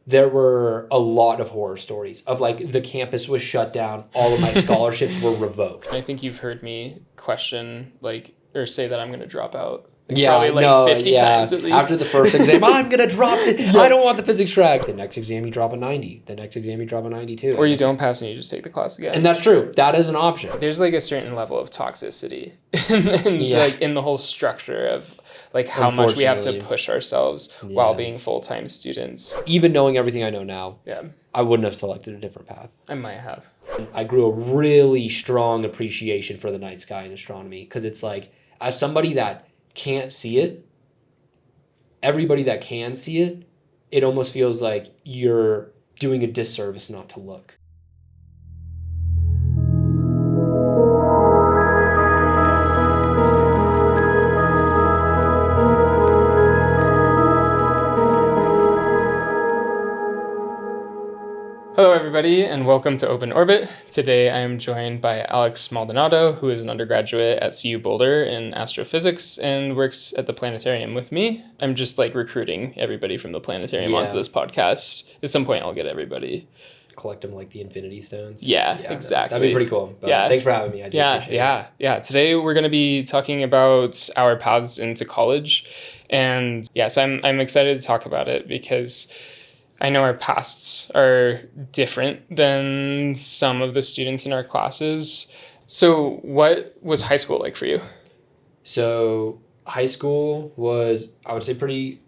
there were a lot of horror stories of like the campus was shut down, all of my scholarships were revoked. I think you've heard me question or say that I'm going to drop out. Yeah, probably 50 times at least. After the first exam, I'm going to drop it. Yeah. I don't want the physics track. The next exam, you drop a 90. The next exam, you drop a 92. Or you don't pass and you just take the class again. And that's true. That is an option. There's like a certain level of toxicity in the whole structure of like how much we have to push ourselves while being full-time students. Even knowing everything I know now, yeah, I wouldn't have selected a different path. I might have. I grew a really strong appreciation for the night sky and astronomy because it's like, as somebody that can't see it, everybody that can see it, it almost feels like you're doing a disservice not to look. Hello everybody and welcome to Open Orbit. Today I am joined by Alex Maldonado, who is an undergraduate at CU Boulder in astrophysics and works at the planetarium with me. I'm just like recruiting everybody from the planetarium onto this podcast. At some point I'll get everybody. Collect them like the Infinity Stones. Yeah, exactly. That'd be pretty cool. But thanks for having me. I do appreciate it. Yeah. Today we're going to be talking about our paths into college. And so I'm excited to talk about it because I know our pasts are different than some of the students in our classes. So what was high school like for you? So high school was, I would say, pretty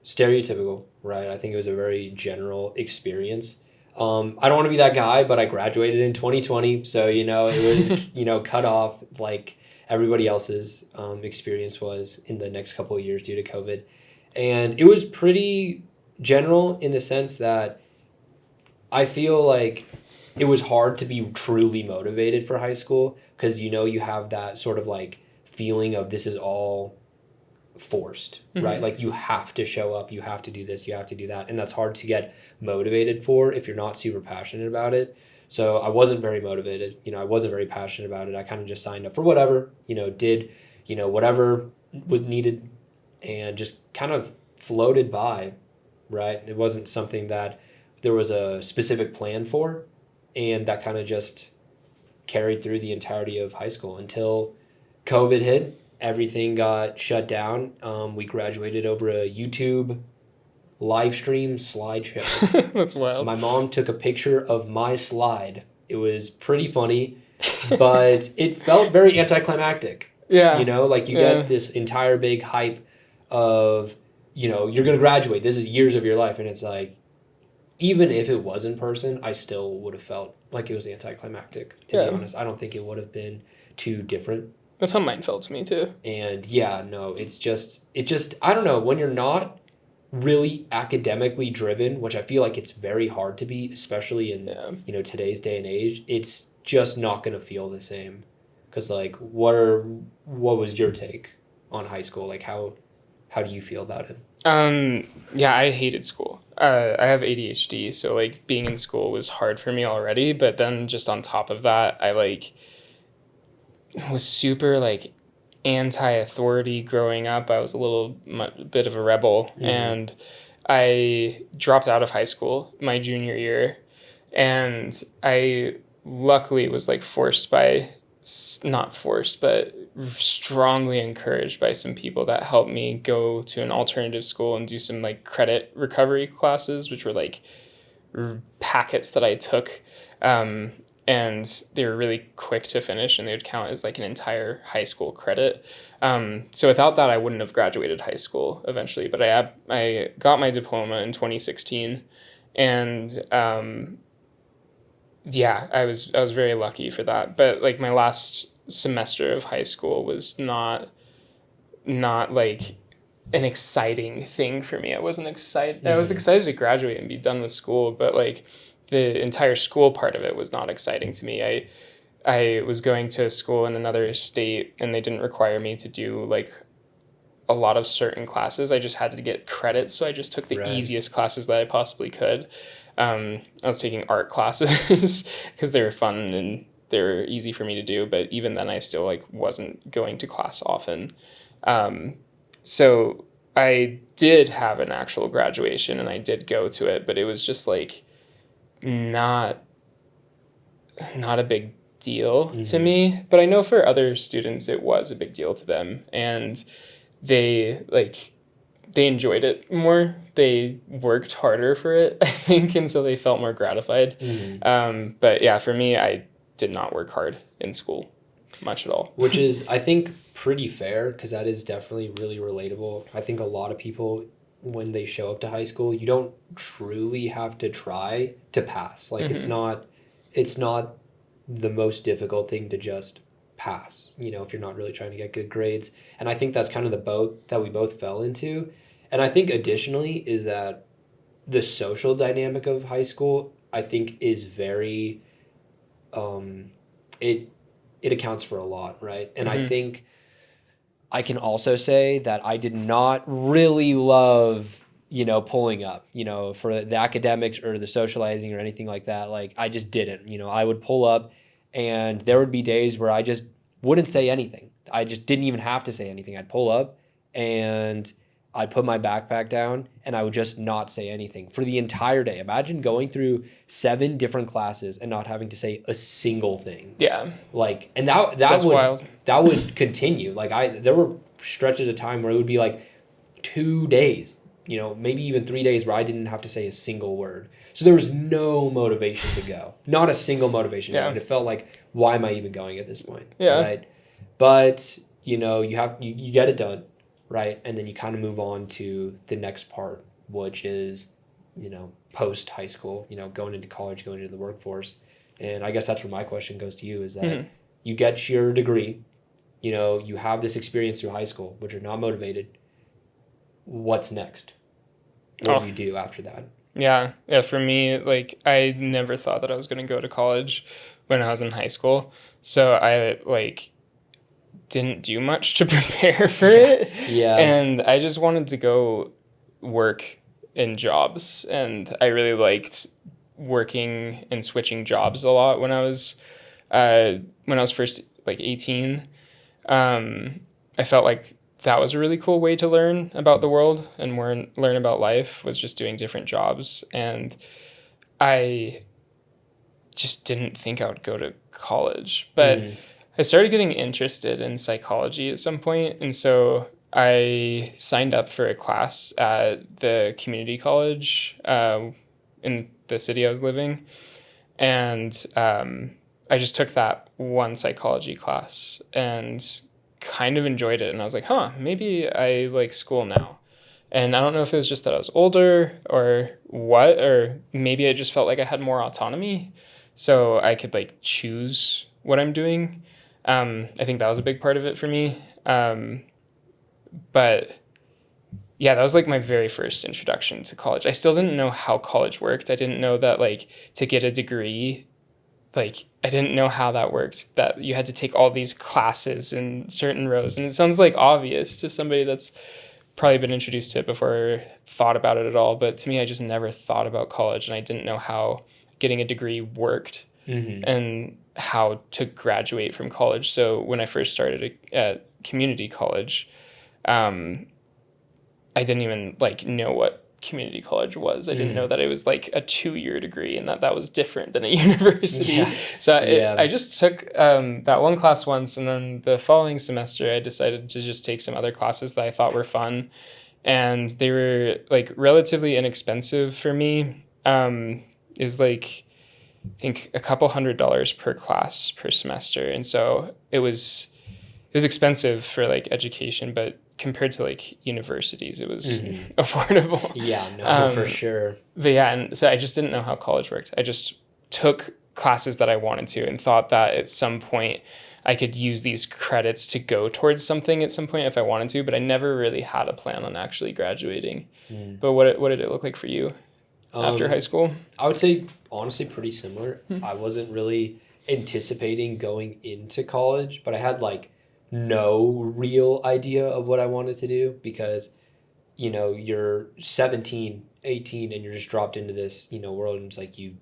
stereotypical, right? I think it was a very general experience. I don't want to be that guy, but I graduated in 2020. So, it was, cut off like everybody else's experience was in the next couple of years due to COVID. And it was pretty general in the sense that I feel like it was hard to be truly motivated for high school because you have that sort of like feeling of this is all forced, right? Like you have to show up, you have to do this, you have to do that, and that's hard to get motivated for if you're not super passionate about it. So I wasn't very motivated, I wasn't very passionate about it. I kind of just signed up for whatever, did whatever was needed and just kind of floated by. Right? It wasn't something that there was a specific plan for, and that kind of just carried through the entirety of high school until COVID hit. Everything got shut down. We graduated over a YouTube live stream slideshow. That's wild. My mom took a picture of my slide. It was pretty funny, but it felt very anticlimactic. Yeah. You get this entire big hype of you're going to graduate. This is years of your life. And it's like, even if it was in person, I still would have felt like it was anticlimactic, to be honest. I don't think it would have been too different. That's how mine felt to me, too. And it's just, I don't know, when you're not really academically driven, which I feel like it's very hard to be, especially in, today's day and age, it's just not going to feel the same. Because, like, what was your take on high school? Like, how do you feel about it? I hated school. I have ADHD, so like being in school was hard for me already. But then just on top of that, I was super like anti-authority growing up. I was a bit of a rebel, and I dropped out of high school my junior year, and I luckily was like not forced, but strongly encouraged by some people that helped me go to an alternative school and do some like credit recovery classes, which were like packets that I took. And they were really quick to finish and they would count as like an entire high school credit. So without that, I wouldn't have graduated high school eventually, but I got my diploma in 2016 and, I was very lucky for that. But like my last semester of high school was not like an exciting thing for me. I wasn't excited. I was excited to graduate and be done with school, but like the entire school part of it was not exciting to me. I was going to school in another state and they didn't require me to do like a lot of certain classes. I just had to get credit. So I just took the easiest classes that I possibly could. I was taking art classes because they were fun and they were easy for me to do. But even then I still like wasn't going to class often. So I did have an actual graduation and I did go to it, but it was just like not a big deal to me. But I know for other students it was a big deal to them, and they enjoyed it more. They worked harder for it, I think, and so they felt more gratified. But yeah, for me, I did not work hard in school much at all. Which is, I think, pretty fair, because that is definitely really relatable. I think a lot of people, when they show up to high school, you don't truly have to try to pass. Like, it's not the most difficult thing to just pass, if you're not really trying to get good grades. And I think that's kind of the boat that we both fell into. And I think additionally is that the social dynamic of high school, I think, is very, it accounts for a lot, right? And I think I can also say that I did not really love, pulling up, for the academics or the socializing or anything like that. Like, I just didn't, I would pull up, and there would be days where I just wouldn't say anything. I just didn't even have to say anything. I'd pull up and I'd put my backpack down and I would just not say anything for the entire day. Imagine going through 7 different classes and not having to say a single thing. Yeah. Like, and that's wild. That would continue. Like, there were stretches of time where it would be like 2 days, maybe even 3 days where I didn't have to say a single word. So there was no motivation to go. Not a single motivation. Yeah. It felt like, why am I even going at this point? Yeah. Right. But, you get it done. Right. And then you kind of move on to the next part, which is, post high school, going into college, going into the workforce. And I guess that's where my question goes to you, is that you get your degree, you have this experience through high school, but you're not motivated. What's next? What do you do after that? Yeah. Yeah. For me, like, I never thought that I was going to go to college when I was in high school. So I didn't do much to prepare for it. Yeah. And I just wanted to go work in jobs. And I really liked working and switching jobs a lot when I was first 18. I felt like that was a really cool way to learn about the world and learn about life, was just doing different jobs. And I just didn't think I would go to college. But I started getting interested in psychology at some point, and so I signed up for a class at the community college in the city I was living, and I just took that one psychology class and kind of enjoyed it, and I was like, maybe I like school now. And I don't know if it was just that I was older or what, or maybe I just felt like I had more autonomy, so I could like choose what I'm doing. I think that was a big part of it for me. But yeah, that was like my very first introduction to college. I still didn't know how college worked. I didn't know that, like, to get a degree, like, I didn't know how that worked, that you had to take all these classes in certain rows. And it sounds like obvious to somebody that's probably been introduced to it before, or thought about it at all. But to me, I just never thought about college, and I didn't know how getting a degree worked and how to graduate from college. So when I first started at community college, I didn't even know what community college was. I didn't know that it was like a 2-year degree and that was different than a university. Yeah. So I just took that one class once, and then the following semester I decided to just take some other classes that I thought were fun, and they were like relatively inexpensive for me. It was like, I think a couple $100 per class per semester, and so it was expensive for like education, but compared to like universities, it was affordable. Yeah, no, for sure. But yeah, and so I just didn't know how college worked. I just took classes that I wanted to and thought that at some point I could use these credits to go towards something at some point if I wanted to, but I never really had a plan on actually graduating. But what did it look like for you after high school? I would say, honestly, pretty similar. I wasn't really anticipating going into college, but I had like no real idea of what I wanted to do, because you're 17, 18, and you're just dropped into this world, and it's like you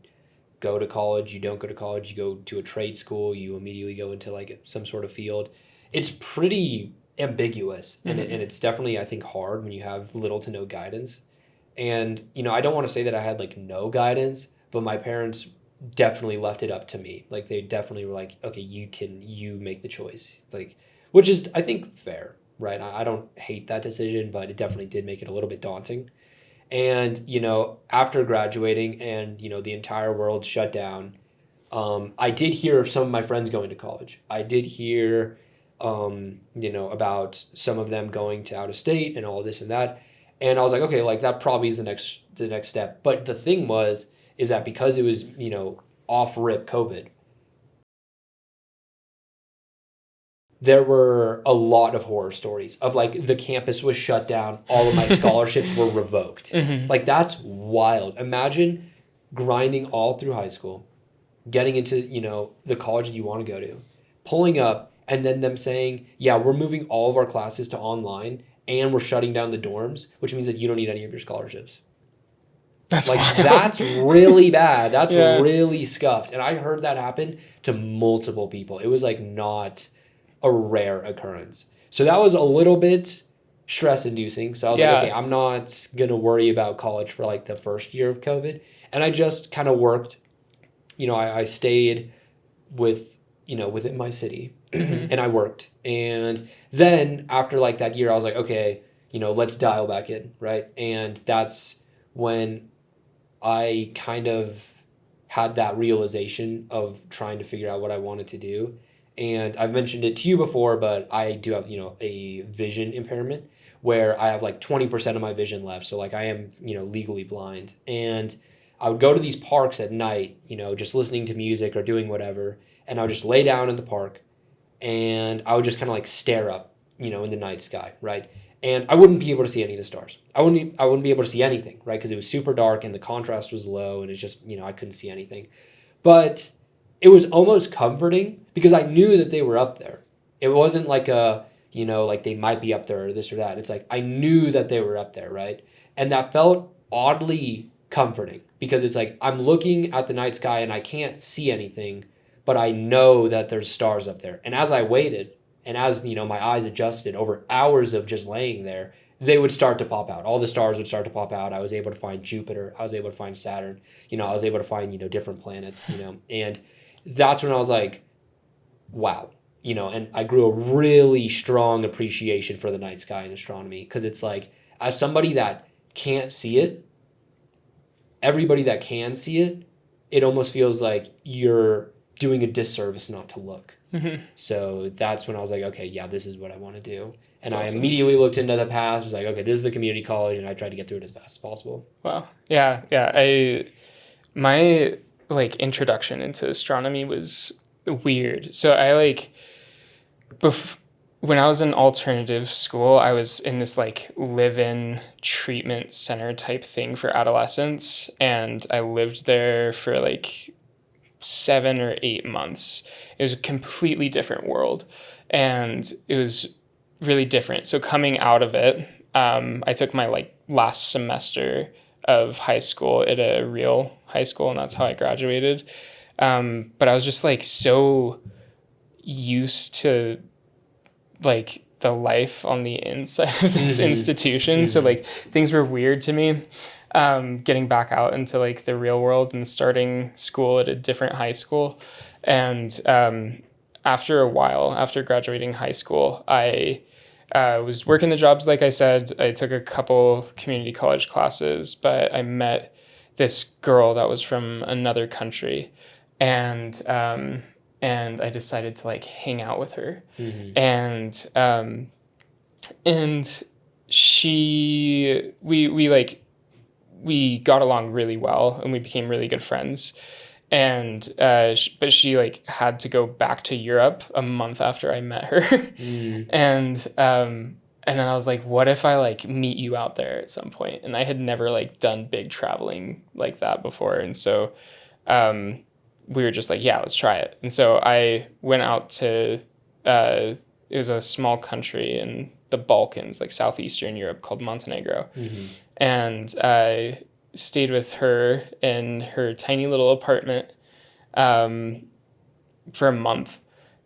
go to college, you don't go to college, you go to a trade school, you immediately go into like some sort of field. It's pretty ambiguous, and Mm-hmm. and it's definitely, I think, hard when you have little to no guidance. And I don't want to say that I had like no guidance, but my parents definitely left it up to me. Like they definitely were like, okay, you make the choice. Like, which is, I think, fair, right? I don't hate that decision, but it definitely did make it a little bit daunting. And after graduating and the entire world shut down, I did hear of some of my friends going to college. I did hear, about some of them going to out of state and all this and that. And I was like, okay, like that probably is the next step. But the thing is that because it was, off rip COVID, there were a lot of horror stories of like the campus was shut down, all of my scholarships were revoked. Mm-hmm. Like that's wild. Imagine grinding all through high school, getting into, the college that you want to go to, pulling up, and then them saying, yeah, we're moving all of our classes to online and we're shutting down the dorms, which means that you don't need any of your scholarships. That's Like, wild. that's really bad. That's Yeah. really scuffed. And I heard that happen to multiple people. It was like not a rare occurrence. So that was a little bit stress inducing. So I was Yeah. like, okay, I'm not going to worry about college for like the first year of COVID. And I just kind of worked. I stayed within my city Mm-hmm. and I worked. And then after like that year, I was like, okay, let's dial back in, right? And that's when I kind of had that realization of trying to figure out what I wanted to do. And I've mentioned it to you before, but I do have, a vision impairment where I have like 20% of my vision left. So like I am, legally blind. And I would go to these parks at night, just listening to music or doing whatever. And I would just lay down in the park and I would just kind of like stare up, in the night sky, right? And I wouldn't be able to see any of the stars. I wouldn't be able to see anything, right? Because it was super dark and the contrast was low and it's just, I couldn't see anything. But it was almost comforting because I knew that they were up there. It wasn't like like they might be up there or this or that. It's like I knew that they were up there, right? And that felt oddly comforting because it's like I'm looking at the night sky and I can't see anything, but I know that there's stars up there. And as I waited, and as my eyes adjusted over hours of just laying there, they would start to pop out. All the stars would start to pop out. I was able to find Jupiter. I was able to find Saturn. I was able to find different planets. And that's when I was like, wow. And I grew a really strong appreciation for the night sky and astronomy because it's like, as somebody that can't see it, everybody that can see it, it almost feels like you're doing a disservice not to look. Mm-hmm. So that's when I was like, okay, yeah, this is what I want to do. And That's I awesome. immediately looked into the path. Was like, okay, this is the community college, and I tried to get through it as fast as possible. Wow. Yeah. Yeah. My like introduction into astronomy was weird. So I like when I was in alternative school, I was in this like live-in treatment center type thing for adolescents, and I lived there for like 7 or 8 months. It was a completely different world, and it was really different. So coming out of it, I took my like last semester of high school at a real high school, and that's how I graduated. But I was just like so used to like the life on the inside of this institution. So like things were weird to me. Getting back out into like the real world and starting school at a different high school. And after a while, after graduating high school, I was working the jobs, like I said. I took a couple community college classes, but I met this girl that was from another country, and I decided to like hang out with her, and we got along really well and we became really good friends. And but she like had to go back to Europe a month after I met her. And then I was like, what if I like meet you out there at some point? And I had never like done big traveling like that before. And so we were just like, yeah, let's try it. And so I went out to it was a small country in the Balkans, like southeastern Europe, called Montenegro. And I stayed with her in her tiny little apartment for a month.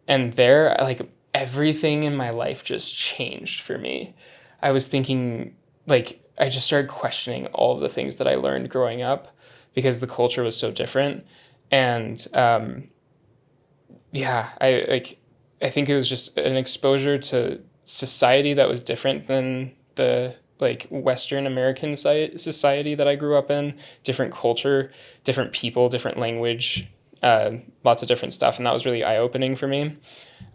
And there, like everything in my life just changed for me. I was thinking, like, I just started questioning all of the things that I learned growing up because the culture was so different. And I think it was just an exposure to society that was different than the like Western American society that I grew up in. Different culture, different people, different language, lots of different stuff, and that was really eye-opening for me.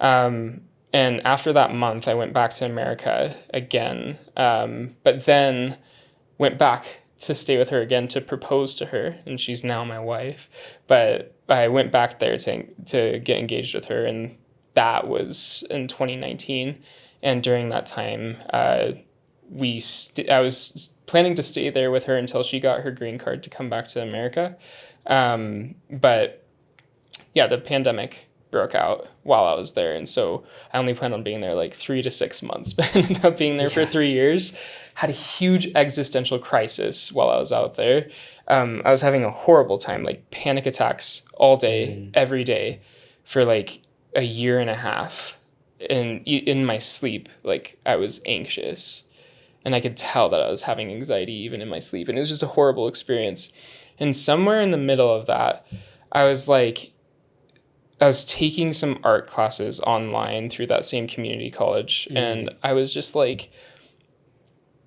And after that month, I went back to America again, but then went back to stay with her again to propose to her, and she's now my wife. But I went back there to get engaged with her, and that was in 2019. And during that time, I was planning to stay there with her until she got her green card to come back to America. But yeah, the pandemic broke out while I was there, and so I only planned on being there like 3 to 6 months, but ended up being there for 3 years. Had a huge existential crisis while I was out there. I was having a horrible time, like panic attacks all day, every day, for like a year and a half. And in my sleep, like I was anxious, and I could tell that I was having anxiety even in my sleep, and it was just a horrible experience. And somewhere in the middle of that, I was taking some art classes online through that same community college. And I was just like,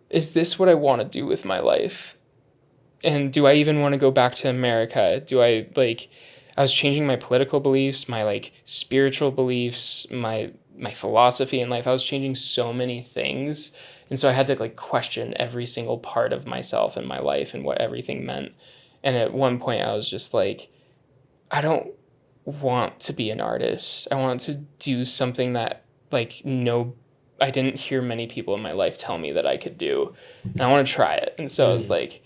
is this what I want to do with my life? And do I even want to go back to America? I was changing my political beliefs, my like spiritual beliefs, my philosophy in life. I was changing so many things. And so I had to like question every single part of myself and my life and what everything meant. And at one point I was just like, I don't want to be an artist. I want to do something that I didn't hear many people in my life tell me that I could do. And I want to try it. And so I was like,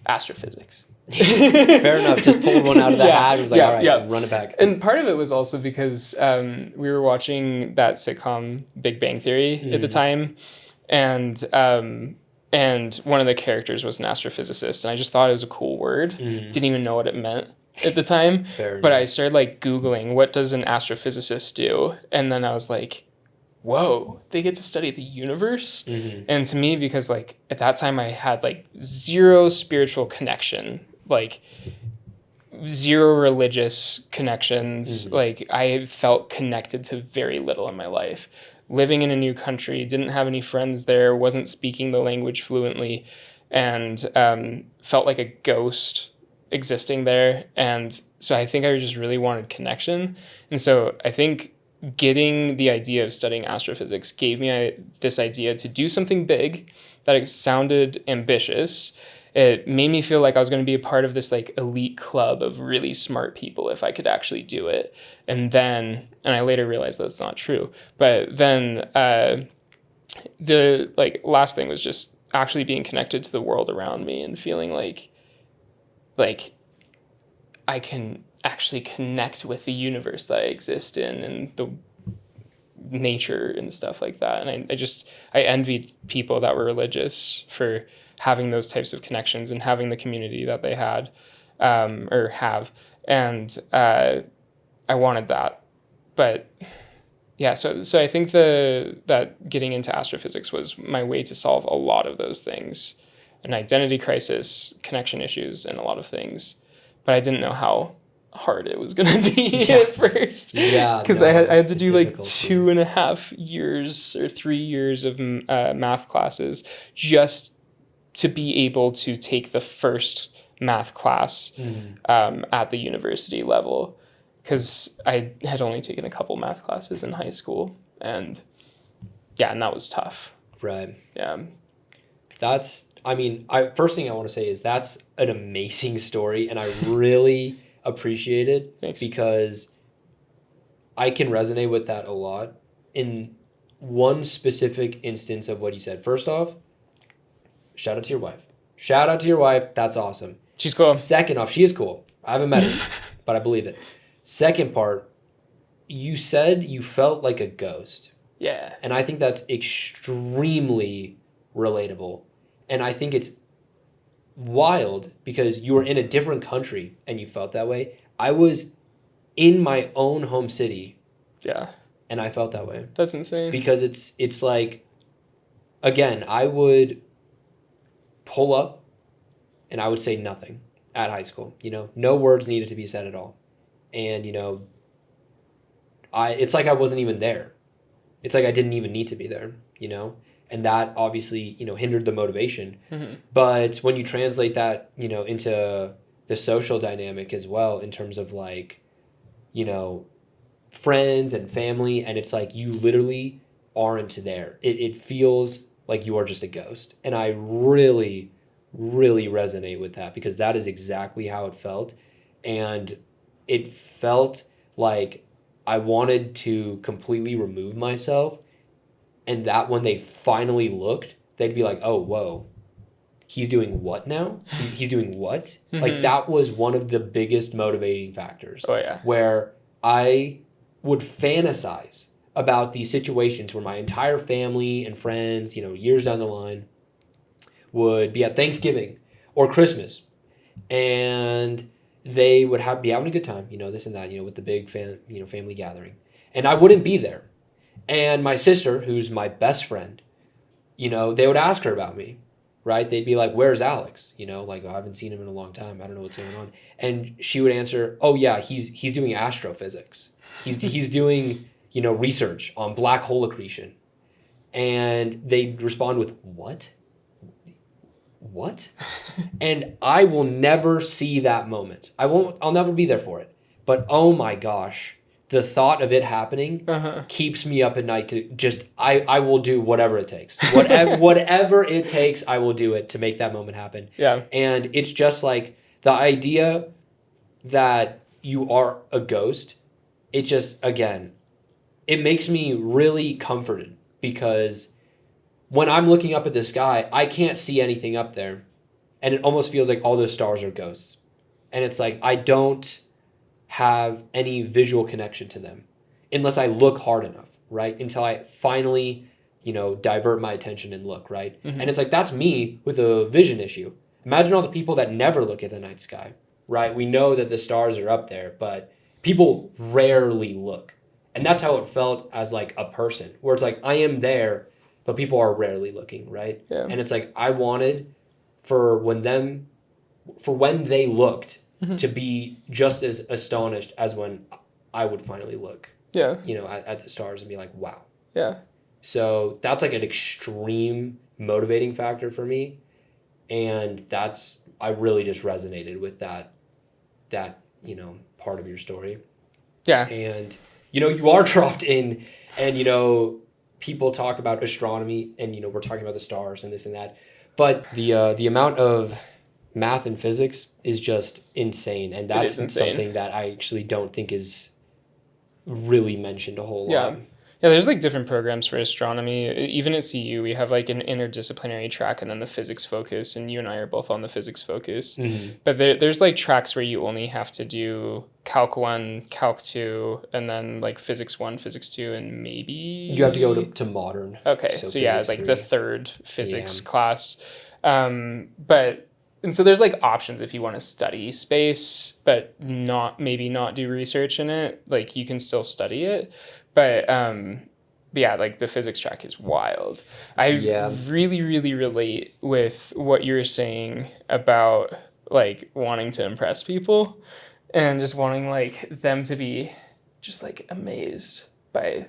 astrophysics. Fair enough. Just pulled one out of the hat. It was like, all right, run it back. And part of it was also because we were watching that sitcom Big Bang Theory at the time. And one of the characters was an astrophysicist. And I just thought it was a cool word. Didn't even know what it meant at the time. But I started like Googling, what does an astrophysicist do? And then I was like, whoa, they get to study the universe? And to me, because like at that time I had like zero spiritual connection, like zero religious connections. Like I felt connected to very little in my life. Living in a new country, didn't have any friends there, wasn't speaking the language fluently, and felt like a ghost existing there. And so I think I just really wanted connection. And so I think getting the idea of studying astrophysics gave me this idea to do something big that sounded ambitious. It made me feel like I was going to be a part of this like elite club of really smart people if I could actually do it. And I later realized that's not true. But then the like last thing was just actually being connected to the world around me and feeling like I can actually connect with the universe that I exist in and the nature and stuff like that. And I envied people that were religious for having those types of connections and having the community that they had or have. And I wanted that. But yeah, so I think that getting into astrophysics was my way to solve a lot of those things. An identity crisis, connection issues, and a lot of things. But I didn't know how hard it was going to be at first. Yeah. Because I had to do like 2.5 years or 3 years of math classes just to be able to take the first math class at the university level. Because I had only taken a couple math classes in high school. And that was tough. Right. Yeah. First thing I want to say is that's an amazing story, and I really appreciate it. Thanks. Because I can resonate with that a lot in one specific instance of what you said. First off, shout out to your wife. Shout out to your wife. That's awesome. She's cool. Second off, she is cool. I haven't met her, but I believe it. Second part, you said you felt like a ghost. Yeah. And I think that's extremely relatable. And I think it's wild because you were in a different country and you felt that way. I was in my own home city. Yeah. And I felt that way. That's insane. Because it's like, again, I would pull up and I would say nothing at high school. No words needed to be said at all. And, it's like I wasn't even there. It's like I didn't even need to be there, And that obviously, hindered the motivation. Mm-hmm. But when you translate that, into the social dynamic as well, in terms of like, friends and family, and it's like you literally aren't there. It feels like you are just a ghost. And I really, really resonate with that, because that is exactly how it felt. And it felt like I wanted to completely remove myself, and that when they finally looked, they'd be like, oh, whoa, he's doing what now? He's doing what? Mm-hmm. Like, that was one of the biggest motivating factors. Oh, yeah. Where I would fantasize about these situations where my entire family and friends, years down the line, would be at Thanksgiving or Christmas, and they would be having a good time, this and that, with the big family gathering, and I wouldn't be there. And my sister, who's my best friend, they would ask her about me, right? They'd be like, where's Alex? Like, oh, I haven't seen him in a long time. I don't know what's going on. And she would answer, oh yeah, he's doing astrophysics. He's doing, research on black hole accretion. And they'd respond with, what? And I will never see that moment. I'll never be there for it. But oh my gosh, the thought of it happening keeps me up at night to just, I will do whatever it takes. Whatever it takes, I will do it to make that moment happen. Yeah. And it's just like the idea that you are a ghost, it just, again, it makes me really comforted, because when I'm looking up at the sky, I can't see anything up there. And it almost feels like all those stars are ghosts. And it's like, I don't have any visual connection to them unless I look hard enough, right? Until I finally, divert my attention and look, right? Mm-hmm. And it's like, that's me with a vision issue. Imagine all the people that never look at the night sky, right? We know that the stars are up there, but people rarely look. And that's how it felt as like a person, where it's like, I am there, but people are rarely looking, right? Yeah. And it's like, I wanted for when they looked, mm-hmm. to be just as astonished as when I would finally look, at the stars and be like, wow. Yeah. So that's like an extreme motivating factor for me. And I really just resonated with that, part of your story. Yeah. And, you are dropped in, and, people talk about astronomy, and, we're talking about the stars and this and that. But the amount of math and physics is just insane. And that's something that I actually don't think is really mentioned a whole lot. Yeah, there's like different programs for astronomy. Even at CU, we have like an interdisciplinary track and then the physics focus, and you and I are both on the physics focus. Mm-hmm. But there's like tracks where you only have to do Calc 1, Calc 2, and then like Physics 1, Physics 2, and maybe... You have to go to modern. Okay, so yeah, like 3. The third physics class. And so there's like options if you want to study space, but maybe not do research in it. Like you can still study it. But yeah, like the physics track is wild. I really, really relate with what you were saying about like wanting to impress people and just wanting like them to be just like amazed by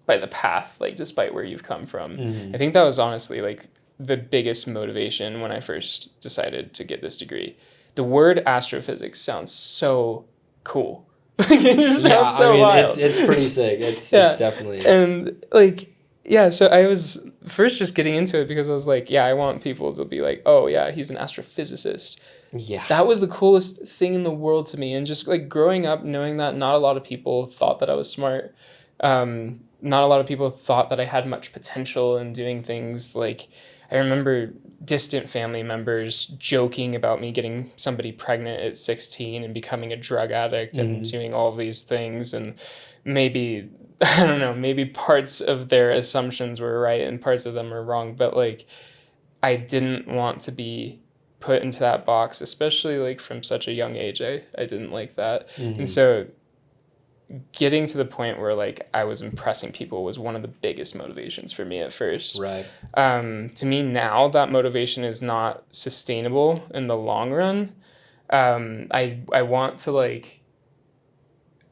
the path, like despite where you've come from. Mm-hmm. I think that was honestly like the biggest motivation when I first decided to get this degree. The word astrophysics sounds so cool. It just sounds so wild. It's pretty sick. It's definitely. And like, yeah, so I was first just getting into it because I was like, I want people to be like, oh yeah, he's an astrophysicist. Yeah. That was the coolest thing in the world to me. And just like growing up, knowing that not a lot of people thought that I was smart. Not a lot of people thought that I had much potential in doing things. Like I remember distant family members joking about me getting somebody pregnant at 16 and becoming a drug addict mm-hmm. and doing all of these things. And maybe, I don't know, maybe parts of their assumptions were right and parts of them were wrong. But like, I didn't want to be put into that box, especially like from such a young age. I didn't like that. Mm-hmm. And so getting to the point where like I was impressing people was one of the biggest motivations for me at first. Right. To me now, that motivation is not sustainable in the long run. I want to like,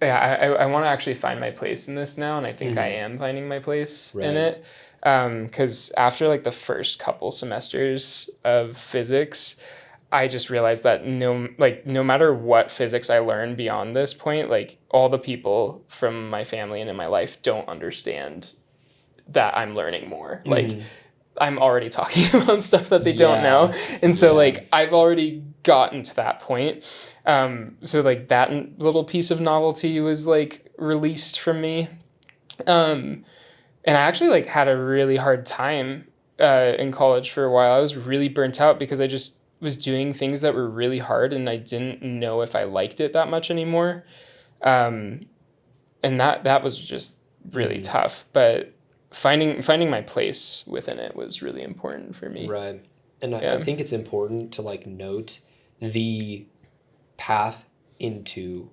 yeah, I want to actually find my place in this now, and I think I am finding my place in it. Because after like the first couple semesters of physics, I just realized that no matter what physics I learn beyond this point, like all the people from my family and in my life don't understand that I'm learning more. Like I'm already talking about stuff that they don't know. And so like I've already gotten to that point. So like that little piece of novelty was like released from me. And I actually like had a really hard time in college for a while. I was really burnt out because I just was doing things that were really hard and I didn't know if I liked it that much anymore. And that was just really tough, but finding my place within it was really important for me. Right. And I think it's important to like note the path into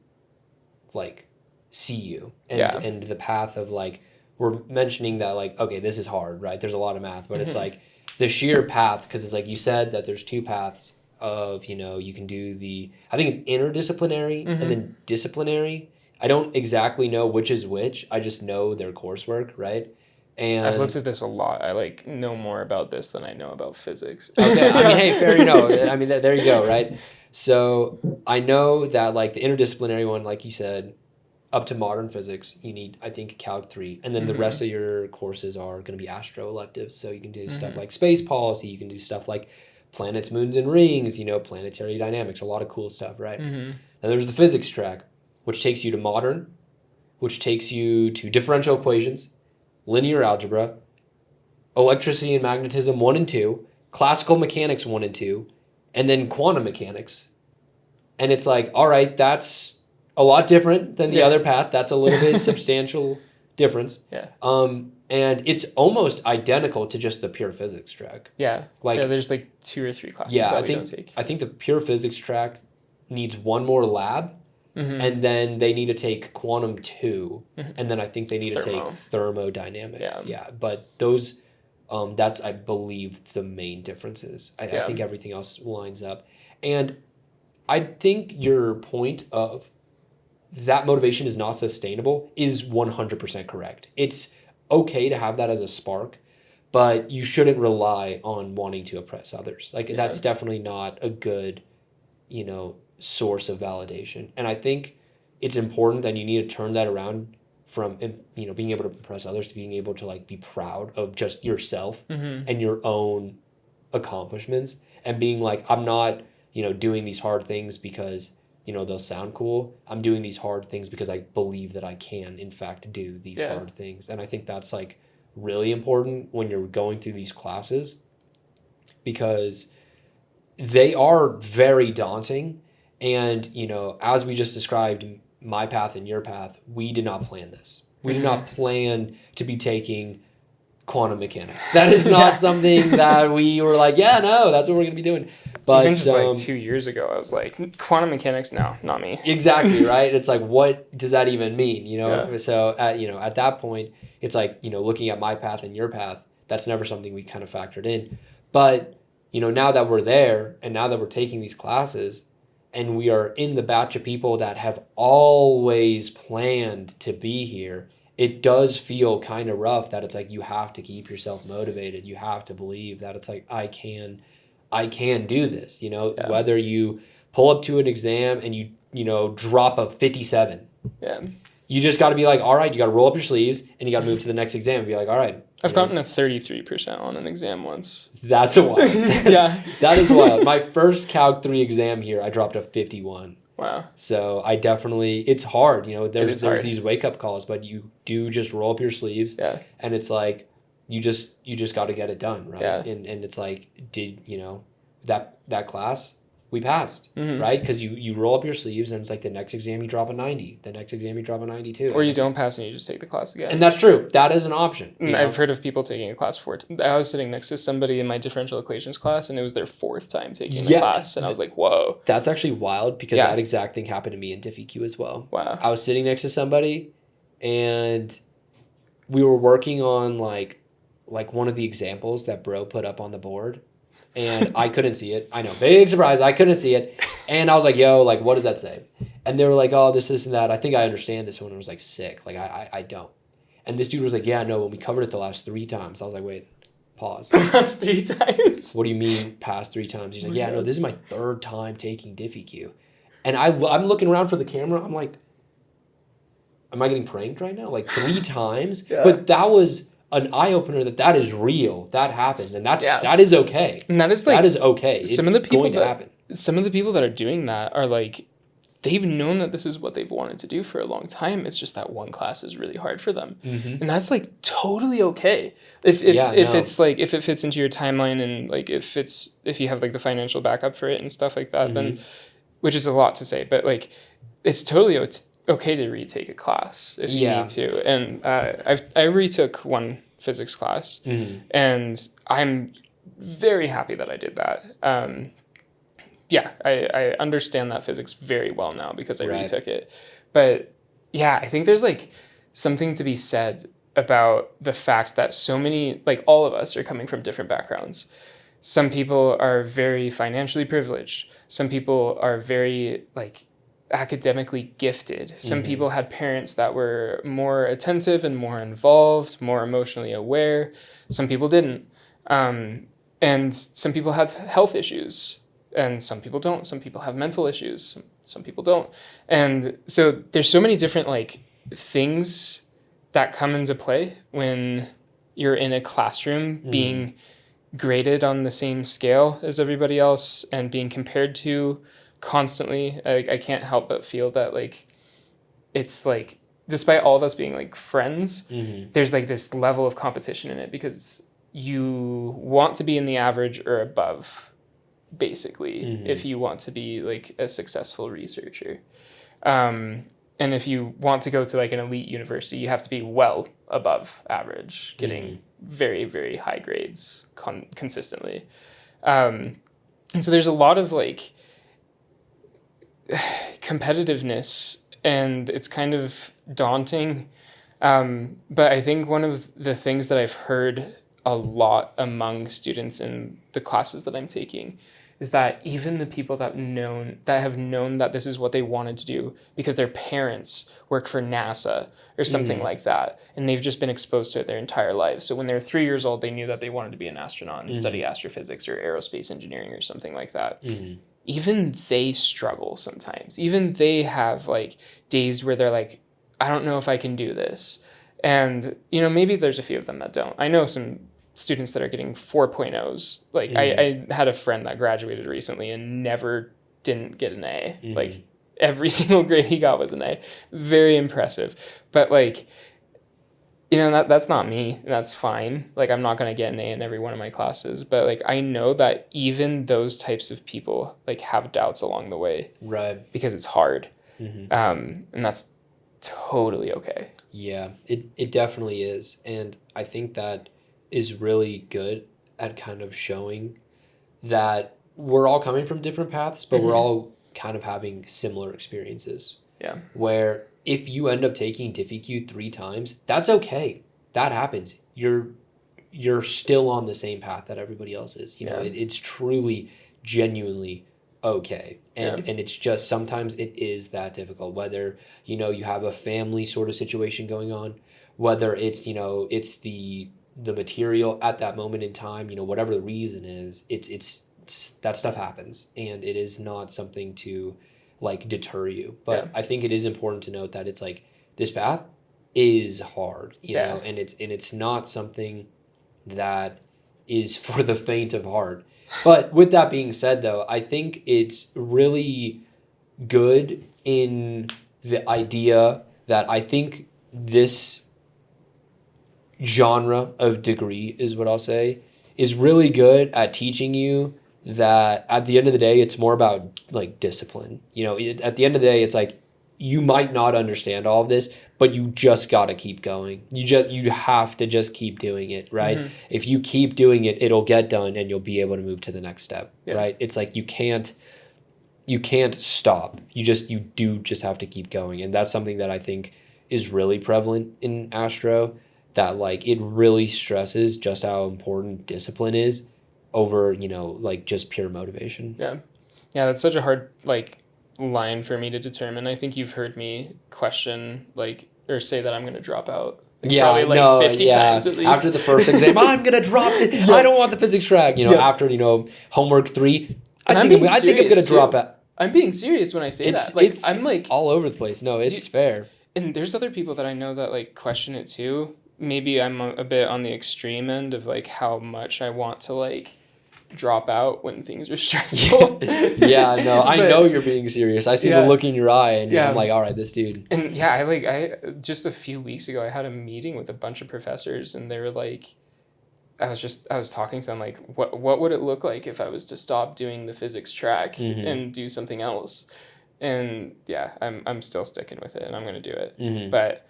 like CU and the path of like, we're mentioning that like, okay, this is hard, right? There's a lot of math, but it's like the sheer path, because it's like you said that there's two paths of, you know, you can do I think it's interdisciplinary and then disciplinary. I don't exactly know which is which. I just know their coursework, right? And I've looked at this a lot. I like know more about this than I know about physics. Okay, I mean, hey, fair enough. I mean, there you go, right? So I know that like the interdisciplinary one, like you said, up to modern physics, you need, I think, Calc 3. And then the rest of your courses are going to be astro electives. So you can do stuff like space policy. You can do stuff like planets, moons, and rings, you know, planetary dynamics, a lot of cool stuff, right? And there's the physics track, which takes you to modern, which takes you to differential equations, linear algebra, electricity and magnetism 1 and 2, classical mechanics 1 and 2, and then quantum mechanics. And it's like, all right, that's a lot different than the other path. That's a little bit substantial difference. Yeah. And it's almost identical to just the pure physics track. Yeah. Like, there's like 2 or 3 classes that we don't take. I think the pure physics track needs one more lab. And then they need to take quantum 2, and then I think they need to take thermodynamics. Yeah, but those, that's, I believe, the main differences. I think everything else lines up. And I think your point of that motivation is not sustainable is 100% correct. It's okay to have that as a spark, but you shouldn't rely on wanting to oppress others. Like, that's definitely not a good, you know, source of validation. And I think it's important that you need to turn that around from, you know, being able to impress others to being able to like be proud of just yourself and your own accomplishments, and being like, I'm not, you know, doing these hard things because, you know, they'll sound cool. I'm doing these hard things because I believe that I can in fact do these hard things. And I think that's like really important when you're going through these classes, because they are very daunting. And, you know, as we just described, my path and your path, we did not plan this. We did not plan to be taking quantum mechanics. That is not something that we were like, yeah, no, that's what we're going to be doing. But even just like 2 years ago, I was like, quantum mechanics, no, not me. Exactly, right? It's like, what does that even mean? You know, so at that point, it's like, you know, looking at my path and your path, that's never something we kind of factored in. But, you know, now that we're there and now that we're taking these classes, and we are in the batch of people that have always planned to be here, it does feel kind of rough that it's like you have to keep yourself motivated. You have to believe that it's like, I can do this, you know, whether you pull up to an exam and you know, drop a 57. Yeah. You just got to be like, all right, you got to roll up your sleeves and you got to move to the next exam and be like, all right. I've gotten a 33% on an exam once. That's wild. Yeah. That is wild. My first Calc 3 exam here, I dropped a 51. Wow. So I definitely, it's hard, you know, there's these wake up calls, but you do just roll up your sleeves. Yeah. And it's like, you just got to get it done, right? Yeah. And it's like, you know, that class, we passed, right? Because you roll up your sleeves and it's like the next exam you drop a 90, the next exam you drop a 92. Or you don't pass and you just take the class again. And that's true. That is an option. I've heard of people taking a class 4 times. I was sitting next to somebody in my differential equations class, and it was their 4th time taking the class, and I was like, whoa. That's actually wild, because that exact thing happened to me in DiffyQ as well. Wow. I was sitting next to somebody, and we were working on like one of the examples that bro put up on the board, and I couldn't see it. I know, big surprise, I couldn't see it. And I was like, yo, like, what does that say? And they were like, oh, this and that. I think I understand this one. I was like, sick. Like, I don't. And this dude was like, yeah, no, when we covered it the last 3 times. I was like, wait, pause. Past 3 times? What do you mean past 3 times? He's like, yeah, no, this is my 3rd time taking DiffyQ. And I'm looking around for the camera. I'm like, am I getting pranked right now? Like 3 times? Yeah. But that was an eye-opener that is real. That happens. And that is okay. And that is like... That is okay. Some of the people going to happen. Some of the people that are doing that are like, they've known that this is what they've wanted to do for a long time. It's just that one class is really hard for them. And that's like totally okay. If it's like, if it fits into your timeline, and like if you have like the financial backup for it and stuff like that, then, which is a lot to say, but like, it's totally okay to retake a class if you need to. And I retook one physics class, and I'm very happy that I did that. I understand that physics very well now because I retook it. But yeah, I think there's like something to be said about the fact that so many, like all of us are coming from different backgrounds. Some people are very financially privileged. Some people are very like academically gifted. Some people had parents that were more attentive and more involved, more emotionally aware. Some people didn't. And some people have health issues. And some people don't. Some people have mental issues. Some people don't. And so there's so many different like things that come into play when you're in a classroom being graded on the same scale as everybody else and being compared to constantly. I can't help but feel that like it's like, despite all of us being like friends, there's like this level of competition in it because you want to be in the average or above, basically, if you want to be like a successful researcher. And if you want to go to like an elite university, you have to be well above average, getting very, very high grades consistently. And so there's a lot of like competitiveness, and it's kind of daunting. But I think one of the things that I've heard a lot among students in the classes that I'm taking is that even the people that have known that this is what they wanted to do because their parents work for NASA or something like that, and they've just been exposed to it their entire lives. So when they're 3 years old, they knew that they wanted to be an astronaut and study astrophysics or aerospace engineering or something like that. Even they struggle sometimes. Even they have like days where they're like, I don't know if I can do this. And, maybe there's a few of them that don't. I know some students that are getting 4.0s. Like I had a friend that graduated recently and didn't get an A. Like every single grade he got was an A. Very impressive. But like, that's not me. That's fine. Like I'm not going to get an A in every one of my classes. But like I know that even those types of people like have doubts along the way. Right. Because it's hard. And that's totally okay. Yeah, it definitely is. And I think that is really good at kind of showing that we're all coming from different paths, but we're all kind of having similar experiences. Yeah. Where if you end up taking DiffyQ 3 times, that's okay. That happens. You're still on the same path that everybody else is. It's truly, genuinely okay. And it's just sometimes it is that difficult, whether, you have a family sort of situation going on, whether it's, it's the material at that moment in time, whatever the reason is, it's that stuff happens, and it is not something to like deter you. But I think it is important to note that it's like this path is hard, you know, and it's not something that is for the faint of heart. But with that being said, though, I think it's really good in the idea that I think this genre of degree is what I'll say is really good at teaching you that at the end of the day, it's more about like discipline. You know, at the end of the day, it's like you might not understand all of this, but you just got to keep going. You have to just keep doing it, right? Mm-hmm. If you keep doing it, it'll get done and you'll be able to move to the next step, Yeah. right? It's like you can't stop. You do just have to keep going. And that's something that I think is really prevalent in astro, that like it really stresses just how important discipline is over, you know, like just pure motivation. Yeah. Yeah, that's such a hard like line for me to determine. I think you've heard me question like or say that I'm going to drop out. Like, Yeah, probably like no, 50 times at least. After the first exam, I'm going to drop it. Yeah. I don't want the physics track, you know, Yeah. after, you know, homework 3, And I think I'm going to drop out. I'm being serious when I say that. Like I'm like all over the place. No, it's fair. And there's other people that I know that like question it too. Maybe I'm a bit on the extreme end of like how much I want to like drop out when things are stressful. Yeah, no, I know you're being serious. I see the look in your eye, and I'm like, all right, this dude. And yeah, I just a few weeks ago I had a meeting with a bunch of professors, and they were like, I was talking to them like, what would it look like if I was to stop doing the physics track and do something else? And yeah, I'm still sticking with it, and I'm gonna do it. But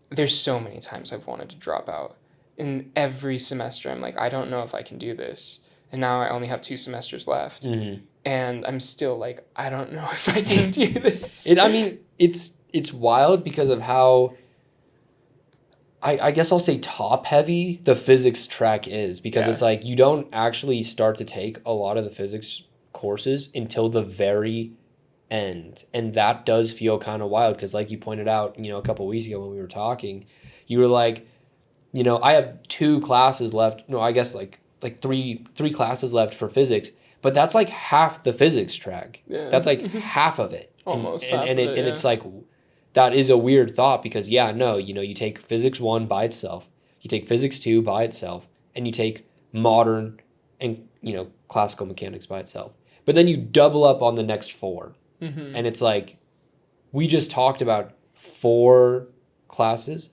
there's so many times I've wanted to drop out. In every semester, I'm like, I don't know if I can do this. And now I only have 2 semesters left. And I'm still like, I don't know if I can do this. It's wild because of how, I guess I'll say top heavy the physics track is, because it's like you don't actually start to take a lot of the physics courses until the very end. And that does feel kind of wild because like you pointed out, you know, a couple of weeks ago when we were talking, you were like, you know, I have 2 classes left. No, I guess like three classes left for physics, but that's like half the physics track. Yeah. That's like half of it. Almost and half of it, and it's like, that is a weird thought because you know, you take physics 1 by itself, you take physics 2 by itself, and you take modern and, you know, classical mechanics by itself. But then you double up on the next 4. And it's like, we just talked about 4 classes,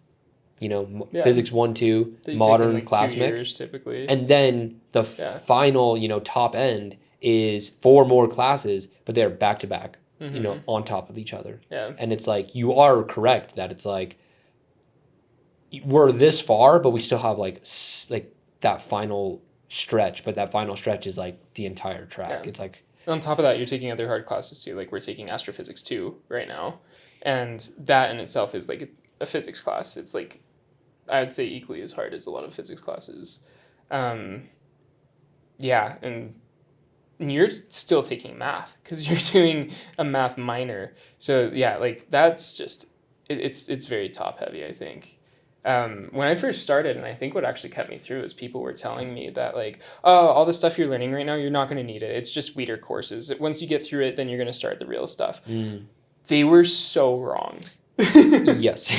you know, physics 1, 2, modern, like class 2 mech. years typically. And then the final, you know, top end is 4 more classes, but they're back to back, you know, on top of each other. Yeah. And it's like, you are correct that it's like, we're this far, but we still have like that final stretch, but that final stretch is like the entire track. Yeah. It's like, on top of that, you're taking other hard classes too. Like we're taking Astrophysics 2 right now. And that in itself is like a physics class. It's like, I would say equally as hard as a lot of physics classes. Yeah, and you're still taking math because you're doing a math minor. So yeah, like that's just, it's very top heavy, I think. When I first started, and I think what actually kept me through is people were telling me that like, oh, all the stuff you're learning right now, you're not going to need it. It's just weeder courses. Once you get through it, then you're going to start the real stuff. They were so wrong. Yes.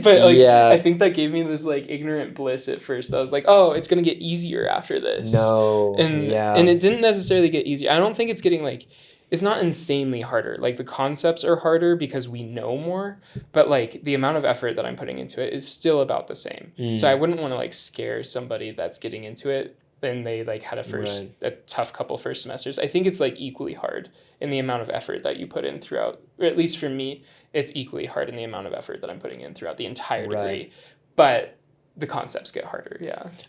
But like, I think that gave me this like ignorant bliss at first. I was like, oh, it's going to get easier after this. No. And it didn't necessarily get easier. I don't think it's getting like, it's not insanely harder. Like the concepts are harder because we know more, but like the amount of effort that I'm putting into it is still about the same. So I wouldn't want to like scare somebody that's getting into it and they like had a tough couple first semesters. I think it's like equally hard in the amount of effort that you put in throughout, or at least for me, it's equally hard in the amount of effort that I'm putting in throughout the entire degree. But the concepts get harder,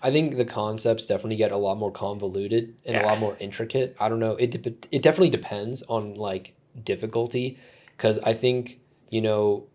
I think the concepts definitely get a lot more convoluted and a lot more intricate. I don't know. It definitely depends on like difficulty, because I think, you know,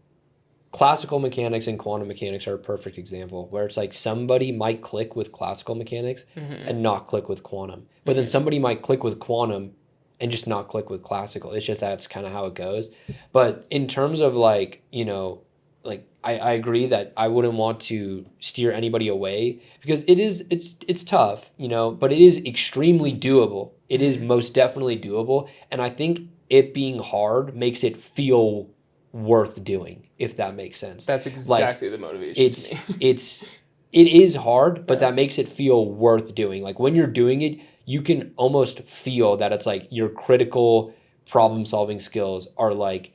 classical mechanics and quantum mechanics are a perfect example where it's like somebody might click with classical mechanics and not click with quantum. But then somebody might click with quantum and just not click with classical. It's just that's kind of how it goes. But in terms of like, you know, like I agree that I wouldn't want to steer anybody away because it's tough, you know, but it is extremely doable. It is most definitely doable. And I think it being hard makes it feel worth doing, if that makes sense. That's exactly the motivation. It is hard, but that makes it feel worth doing. Like when you're doing it, you can almost feel that it's like your critical problem solving skills are like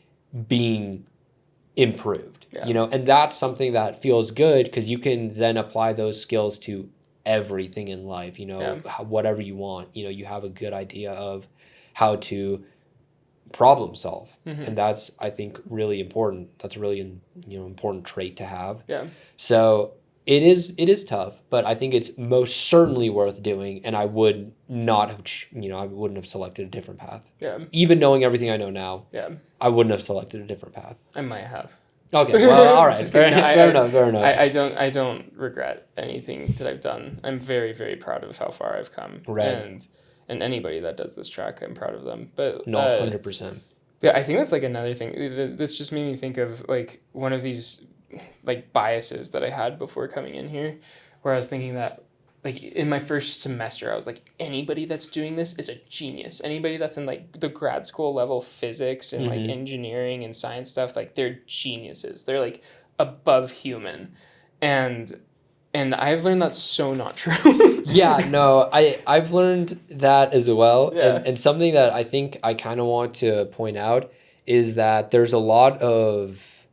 being improved, you know, and that's something that feels good because you can then apply those skills to everything in life, Yeah. whatever you want, you have a good idea of how to problem solve. And that's, I think, really important. That's a really, important trait to have. Yeah. So it is tough, but I think it's most certainly worth doing. And I would not have, I wouldn't have selected a different path. Yeah. Even knowing everything I know now, Yeah. I wouldn't have selected a different path. I might have. Okay, well, all right. Fair enough. I don't regret anything that I've done. I'm very, very proud of how far I've come. Right. And anybody that does this track, I'm proud of them. But No, 100%. Yeah, I think that's like another thing. This just made me think of like one of these like biases that I had before coming in here, where I was thinking that like in my first semester, I was like, anybody that's doing this is a genius. Anybody that's in like the grad school level physics and like engineering and science stuff, like they're geniuses. They're like above human. And I've learned that's so not true. Yeah, no, I've learned that as well. Yeah. And something that I think I kind of want to point out is that there's a lot of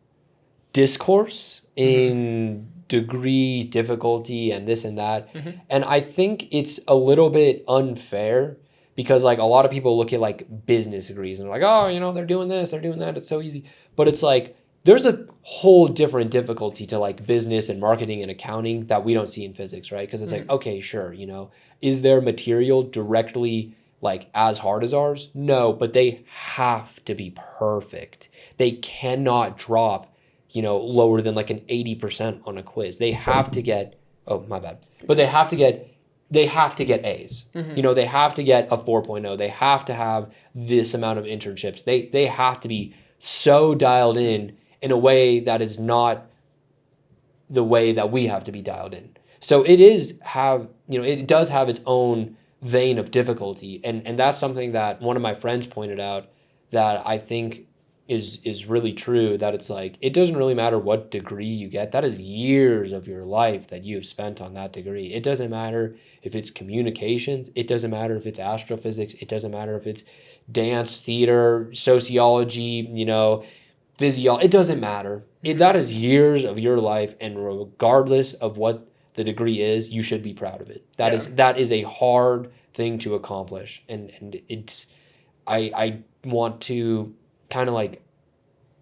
discourse in degree difficulty and this and that. And I think it's a little bit unfair because like a lot of people look at like business degrees and they're like, oh, they're doing this, they're doing that, it's so easy. But it's like there's a whole different difficulty to like business and marketing and accounting that we don't see in physics, right? Because it's like, okay, sure, is their material directly like as hard as ours? No, but they have to be perfect. They cannot drop, lower than like an 80% on a quiz. They have to get, oh, my bad. But they have to get A's. They have to get a 4.0. They have to have this amount of internships. They have to be so dialed in a way that is not the way that we have to be dialed in. So it does have its own vein of difficulty. And that's something that one of my friends pointed out that I think is really true, that it's like, it doesn't really matter what degree you get. That is years of your life that you have spent on that degree. It doesn't matter if it's communications. It doesn't matter if it's astrophysics. It doesn't matter if it's dance, theater, sociology, physiology. It doesn't matter. That is years of your life, and regardless of what the degree is, you should be proud of it. That is a hard thing to accomplish, and it's I want to kind of like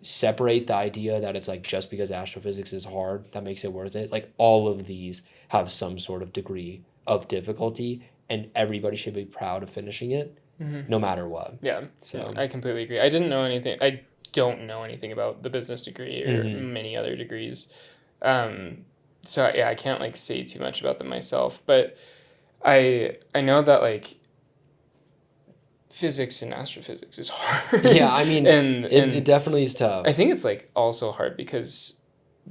separate the idea that it's like just because astrophysics is hard that makes it worth it. Like all of these have some sort of degree of difficulty, and everybody should be proud of finishing it, no matter what. Yeah, so I completely agree. I don't know anything about the business degree or many other degrees. So yeah, I can't like say too much about them myself, but I know that like physics and astrophysics is hard. Yeah, I mean, it definitely is tough. I think it's like also hard because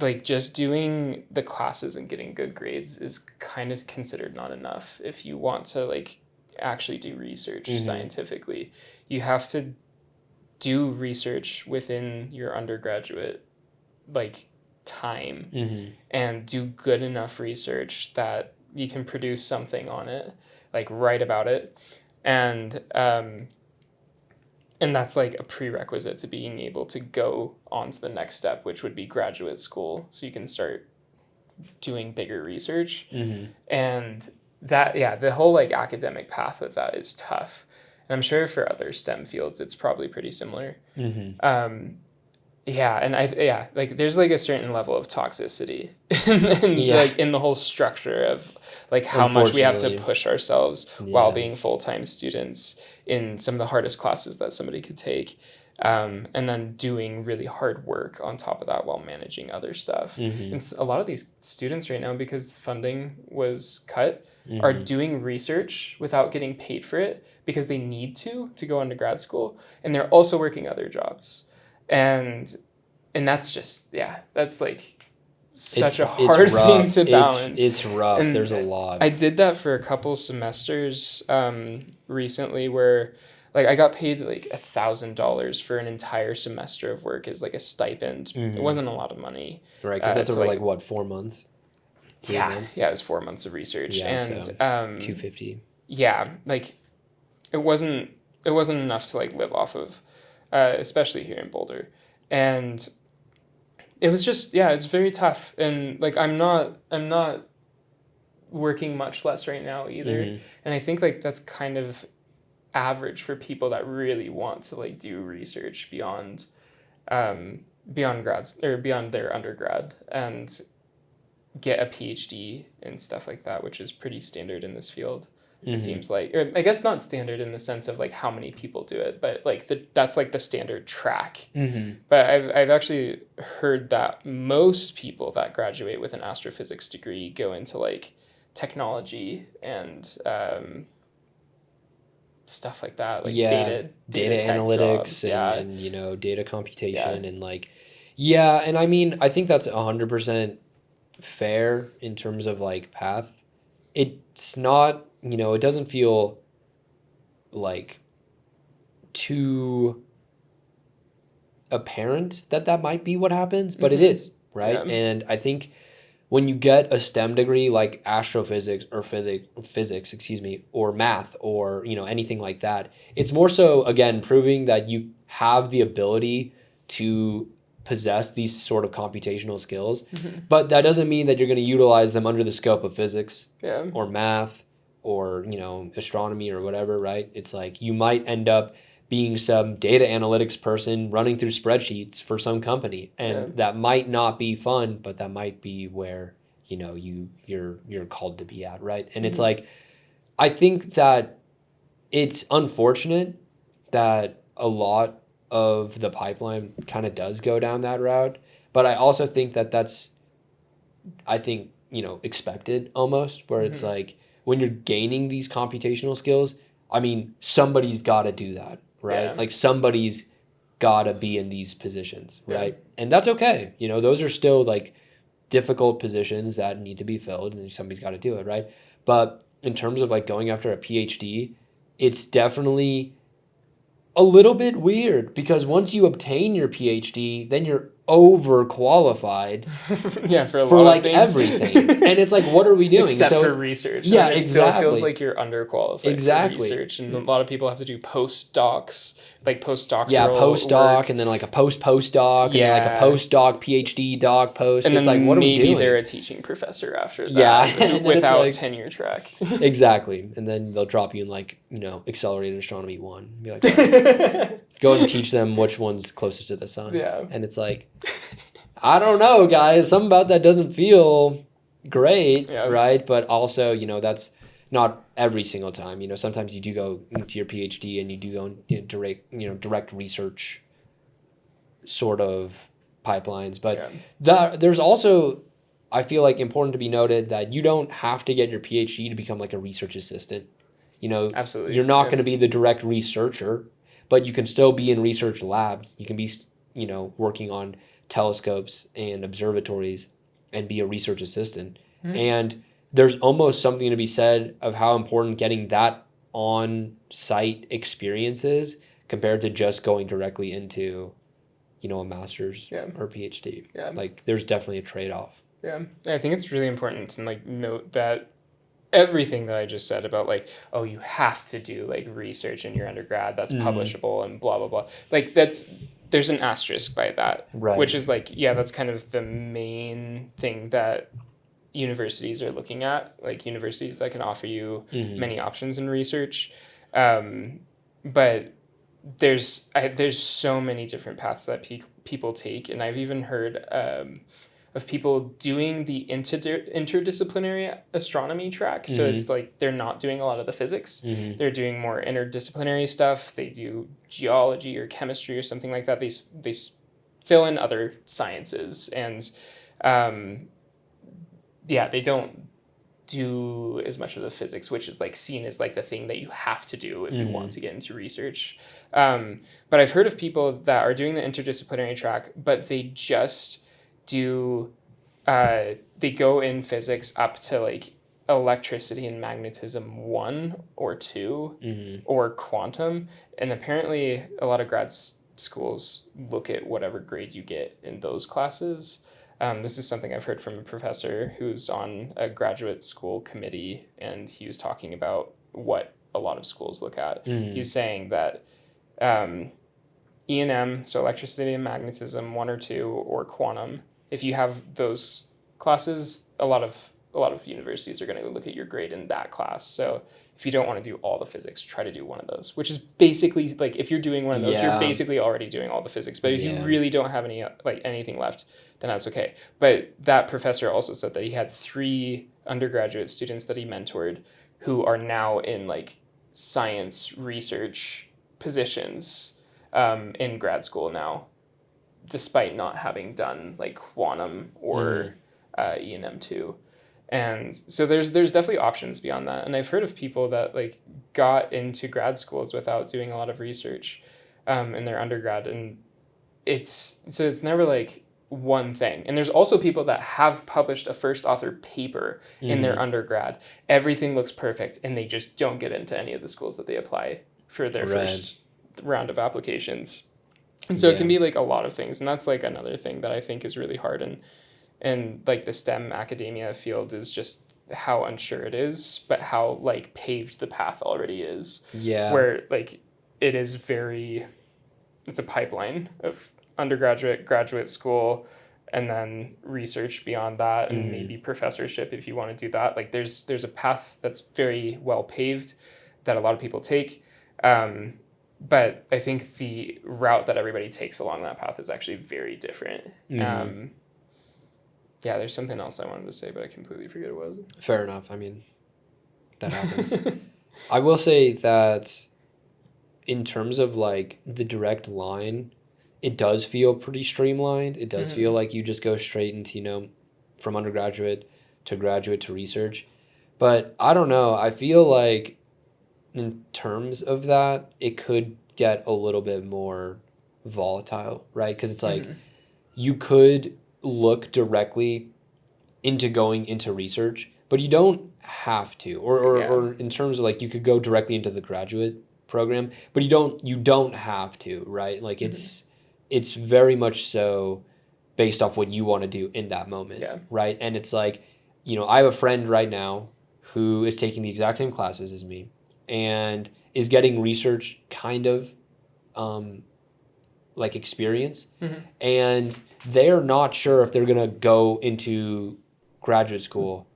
like just doing the classes and getting good grades is kind of considered not enough. If you want to like actually do research scientifically, you have to do research within your undergraduate like time and do good enough research that you can produce something on it, like write about it. And that's like a prerequisite to being able to go on to the next step, which would be graduate school. So you can start doing bigger research. And that, yeah, the whole like academic path of that is tough. And I'm sure for other STEM fields, it's probably pretty similar. Yeah, and like there's like a certain level of toxicity like in the whole structure of like how much we have to push ourselves while being full-time students in some of the hardest classes that somebody could take, and then doing really hard work on top of that while managing other stuff. And a lot of these students right now, because funding was cut, are doing research without getting paid for it because they need to go into grad school, and they're also working other jobs. And that's just, that's like such a hard thing to balance. It's rough. And there's a lot. I did that for a couple semesters recently where like I got paid like $1,000 for an entire semester of work as like a stipend. It wasn't a lot of money. Right, because that's over like what, 4 months? Yeah, it was 4 months of research. And so $250. Yeah, like it wasn't enough to like live off of. Especially here in Boulder. And it was just, it's very tough. And like, I'm not working much less right now either. Mm-hmm. And I think like that's kind of average for people that really want to like do research beyond grads or beyond their undergrad and get a PhD and stuff like that, which is pretty standard in this field. It seems like, or I guess not standard in the sense of like how many people do it, but like that's like the standard track. But I've actually heard that most people that graduate with an astrophysics degree go into like technology and stuff like that, like data analytics jobs. and you know, data computation and like, and I mean, I think that's 100% fair in terms of like path. It's not, you know, it doesn't feel like too apparent that that might be what happens, but it is, right? And I think when you get a STEM degree like astrophysics or physics, excuse me, or math or, you know, anything like that, it's more so, again, proving that you have the ability to possess these sort of computational skills, but that doesn't mean that you're going to utilize them under the scope of physics or math or, you know, astronomy or whatever, right? It's like you might end up being some data analytics person running through spreadsheets for some company, and that might not be fun, but that might be where, you know, you're called to be at, right? And it's like, I think that it's unfortunate that a lot of the pipeline kind of does go down that route, but I also think that that's, I think, you know, expected almost, where it's like when you're gaining these computational skills, I mean, somebody's got to do that, right? Like somebody's got to be in these positions, right? And that's okay. You know, those are still like difficult positions that need to be filled, and somebody's got to do it, right? But in terms of like going after a PhD, it's definitely a little bit weird, because once you obtain your PhD, then you're overqualified for like things. everything. And it's like, what are we doing? Except so for research. Yeah, it exactly. still feels like you're underqualified for research. And a lot of people have to do postdocs, like postdoctoral postdoc work. And then like a postdoc and then like a postdoc PhD doc post. And it's then like, what are we maybe doing? they're a teaching professor after that without like, tenure track. Exactly. And then they'll drop you in like, you know, accelerated astronomy 1. Be like, right, go and teach them which one's closest to the sun. And it's like, I don't know, guys. Something about that doesn't feel great, right? But also, you know, that's not every single time. You know, sometimes you do go into your PhD and you do go in direct research sort of pipelines. But there's also, I feel like, important to be noted that you don't have to get your PhD to become like a research assistant. You know, absolutely, you're not going to be the direct researcher, but you can still be in research labs. You can be, you know, working on telescopes and observatories and be a research assistant. And there's almost something to be said of how important getting that on-site experience is compared to just going directly into, you know, a master's or PhD. Like, there's definitely a trade-off. I think it's really important to like note that everything that I just said about like, oh, you have to do like research in your undergrad that's publishable and blah blah blah, like there's an asterisk by that, which is like, that's kind of the main thing that universities are looking at, like universities that can offer you many options in research, but there's so many different paths that people take, and I've even heard of people doing the interdisciplinary astronomy track. So it's like they're not doing a lot of the physics. They're doing more interdisciplinary stuff. They do geology or chemistry or something like that. They fill in other sciences, and they don't do as much of the physics, which is like seen as like the thing that you have to do if you want to get into research. But I've heard of people that are doing the interdisciplinary track, but they just do they go in physics up to like electricity and magnetism 1 or 2 or quantum, and apparently a lot of schools look at whatever grade you get in those classes. This is something I've heard from a professor who's on a graduate school committee, and he was talking about what a lot of schools look at. He's saying that E&M, so electricity and magnetism 1 or 2, or quantum, if you have those classes, a lot of a lot of universities are going to look at your grade in that class. So if you don't want to do all the physics, try to do one of those, which is basically like if you're doing one of those, you're basically already doing all the physics. But if you really don't have anything left, then that's okay. But that professor also said that he had 3 undergraduate students that he mentored who are now in like science research positions in grad school now, despite not having done like quantum or E&M2. And so there's definitely options beyond that. And I've heard of people that like got into grad schools without doing a lot of research in their undergrad. And it's never like one thing. And there's also people that have published a first author paper in their undergrad. Everything looks perfect and they just don't get into any of the schools that they apply for their first round of applications. And so it can be like a lot of things. And that's like another thing that I think is really hard. And like the STEM academia field is just how unsure it is, but how like paved the path already is. Yeah. Where like it is it's a pipeline of undergraduate, graduate school, and then research beyond that, and maybe professorship if you want to do that. Like there's a path that's very well paved that a lot of people take. But I think the route that everybody takes along that path is actually very different. Yeah, there's something else I wanted to say, but I completely forget what it was. Fair enough. I mean, that happens. I will say that in terms of like the direct line, it does feel pretty streamlined. It does feel like you just go straight into, from undergraduate to graduate to research. But I don't know. I feel like in terms of that, it could get a little bit more volatile, right? Because it's like you could look directly into going into research, but you don't have to. Or in terms of like you could go directly into the graduate program, but you don't have to, right? Like it's very much so based off what you want to do in that moment, right? And it's like, I have a friend right now who is taking the exact same classes as me and is getting research kind of like experience, and they're not sure if they're gonna go into graduate school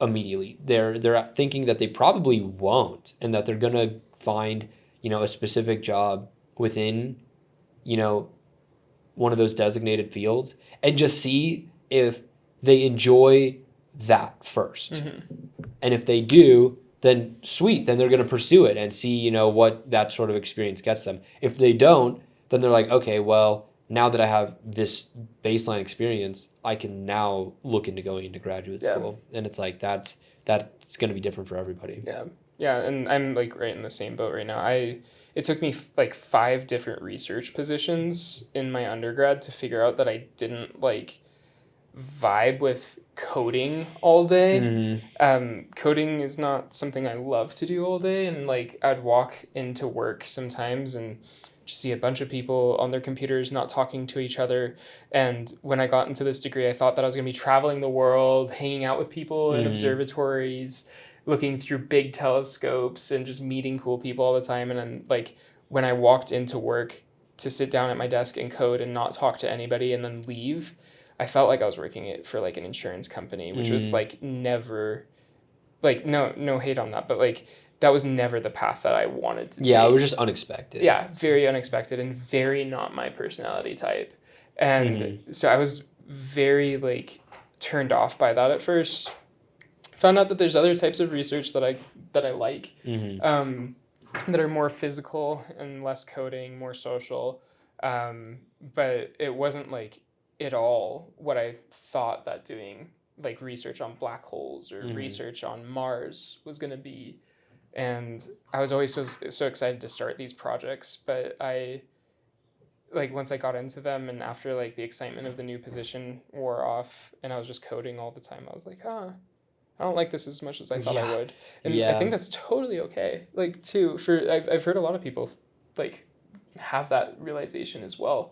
immediately. They're thinking that they probably won't, and that they're gonna find a specific job within one of those designated fields and just see if they enjoy that first. And if they do, then sweet, then they're going to pursue it and see, what that sort of experience gets them. If they don't, then they're like, okay, well, now that I have this baseline experience, I can now look into going into graduate school. And it's like that's going to be different for everybody. Yeah, and I'm like right in the same boat right now. It took me like 5 different research positions in my undergrad to figure out that I didn't like vibe with coding all day. Coding is not something I love to do all day, and like I'd walk into work sometimes and just see a bunch of people on their computers not talking to each other. And when I got into this degree, I thought that I was going to be traveling the world, hanging out with people in observatories, looking through big telescopes and just meeting cool people all the time. And then like when I walked into work to sit down at my desk and code and not talk to anybody and then leave, I felt like I was working it for like an insurance company, which was like never, like no hate on that, but like that was never the path that I wanted to take. Yeah, it was just unexpected. Yeah, very unexpected and very not my personality type. And so I was very like turned off by that at first. Found out that there's other types of research that I like, that are more physical and less coding, more social. But it wasn't like at all what I thought that doing like research on black holes or research on Mars was going to be. And I was always so excited to start these projects, but I like once I got into them and after like the excitement of the new position wore off and I was just coding all the time, I was like, I don't like this as much as I thought I would. And I think that's totally okay. Like too, I've heard a lot of people like have that realization as well.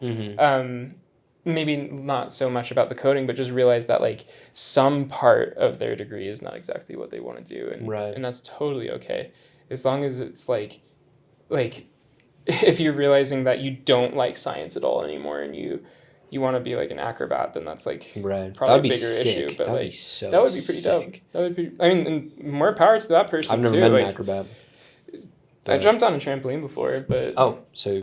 Maybe not so much about the coding, but just realize that like some part of their degree is not exactly what they want to do. And that's totally okay. As long as it's like if you're realizing that you don't like science at all anymore and you you want to be like an acrobat, then that's like Right. probably That would a be bigger sick. issue. But That would like be so that would be pretty dope. sick. That would be. I mean, and more power to that person I've never too. been Like an acrobat. I jumped on a trampoline before, but Oh, so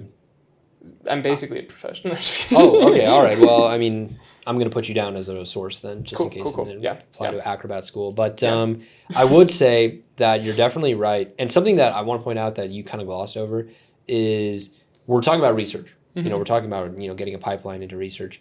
I'm basically a professional. oh, okay, all right. Well, I mean, I'm gonna put you down as a source then, just Cool, in case cool, I cool. didn't Yeah, apply yeah. to acrobat school. But Yeah. I would say that you're definitely right. And something that I want to point out that you kind of glossed over is we're talking about research. You know, we're talking about getting a pipeline into research.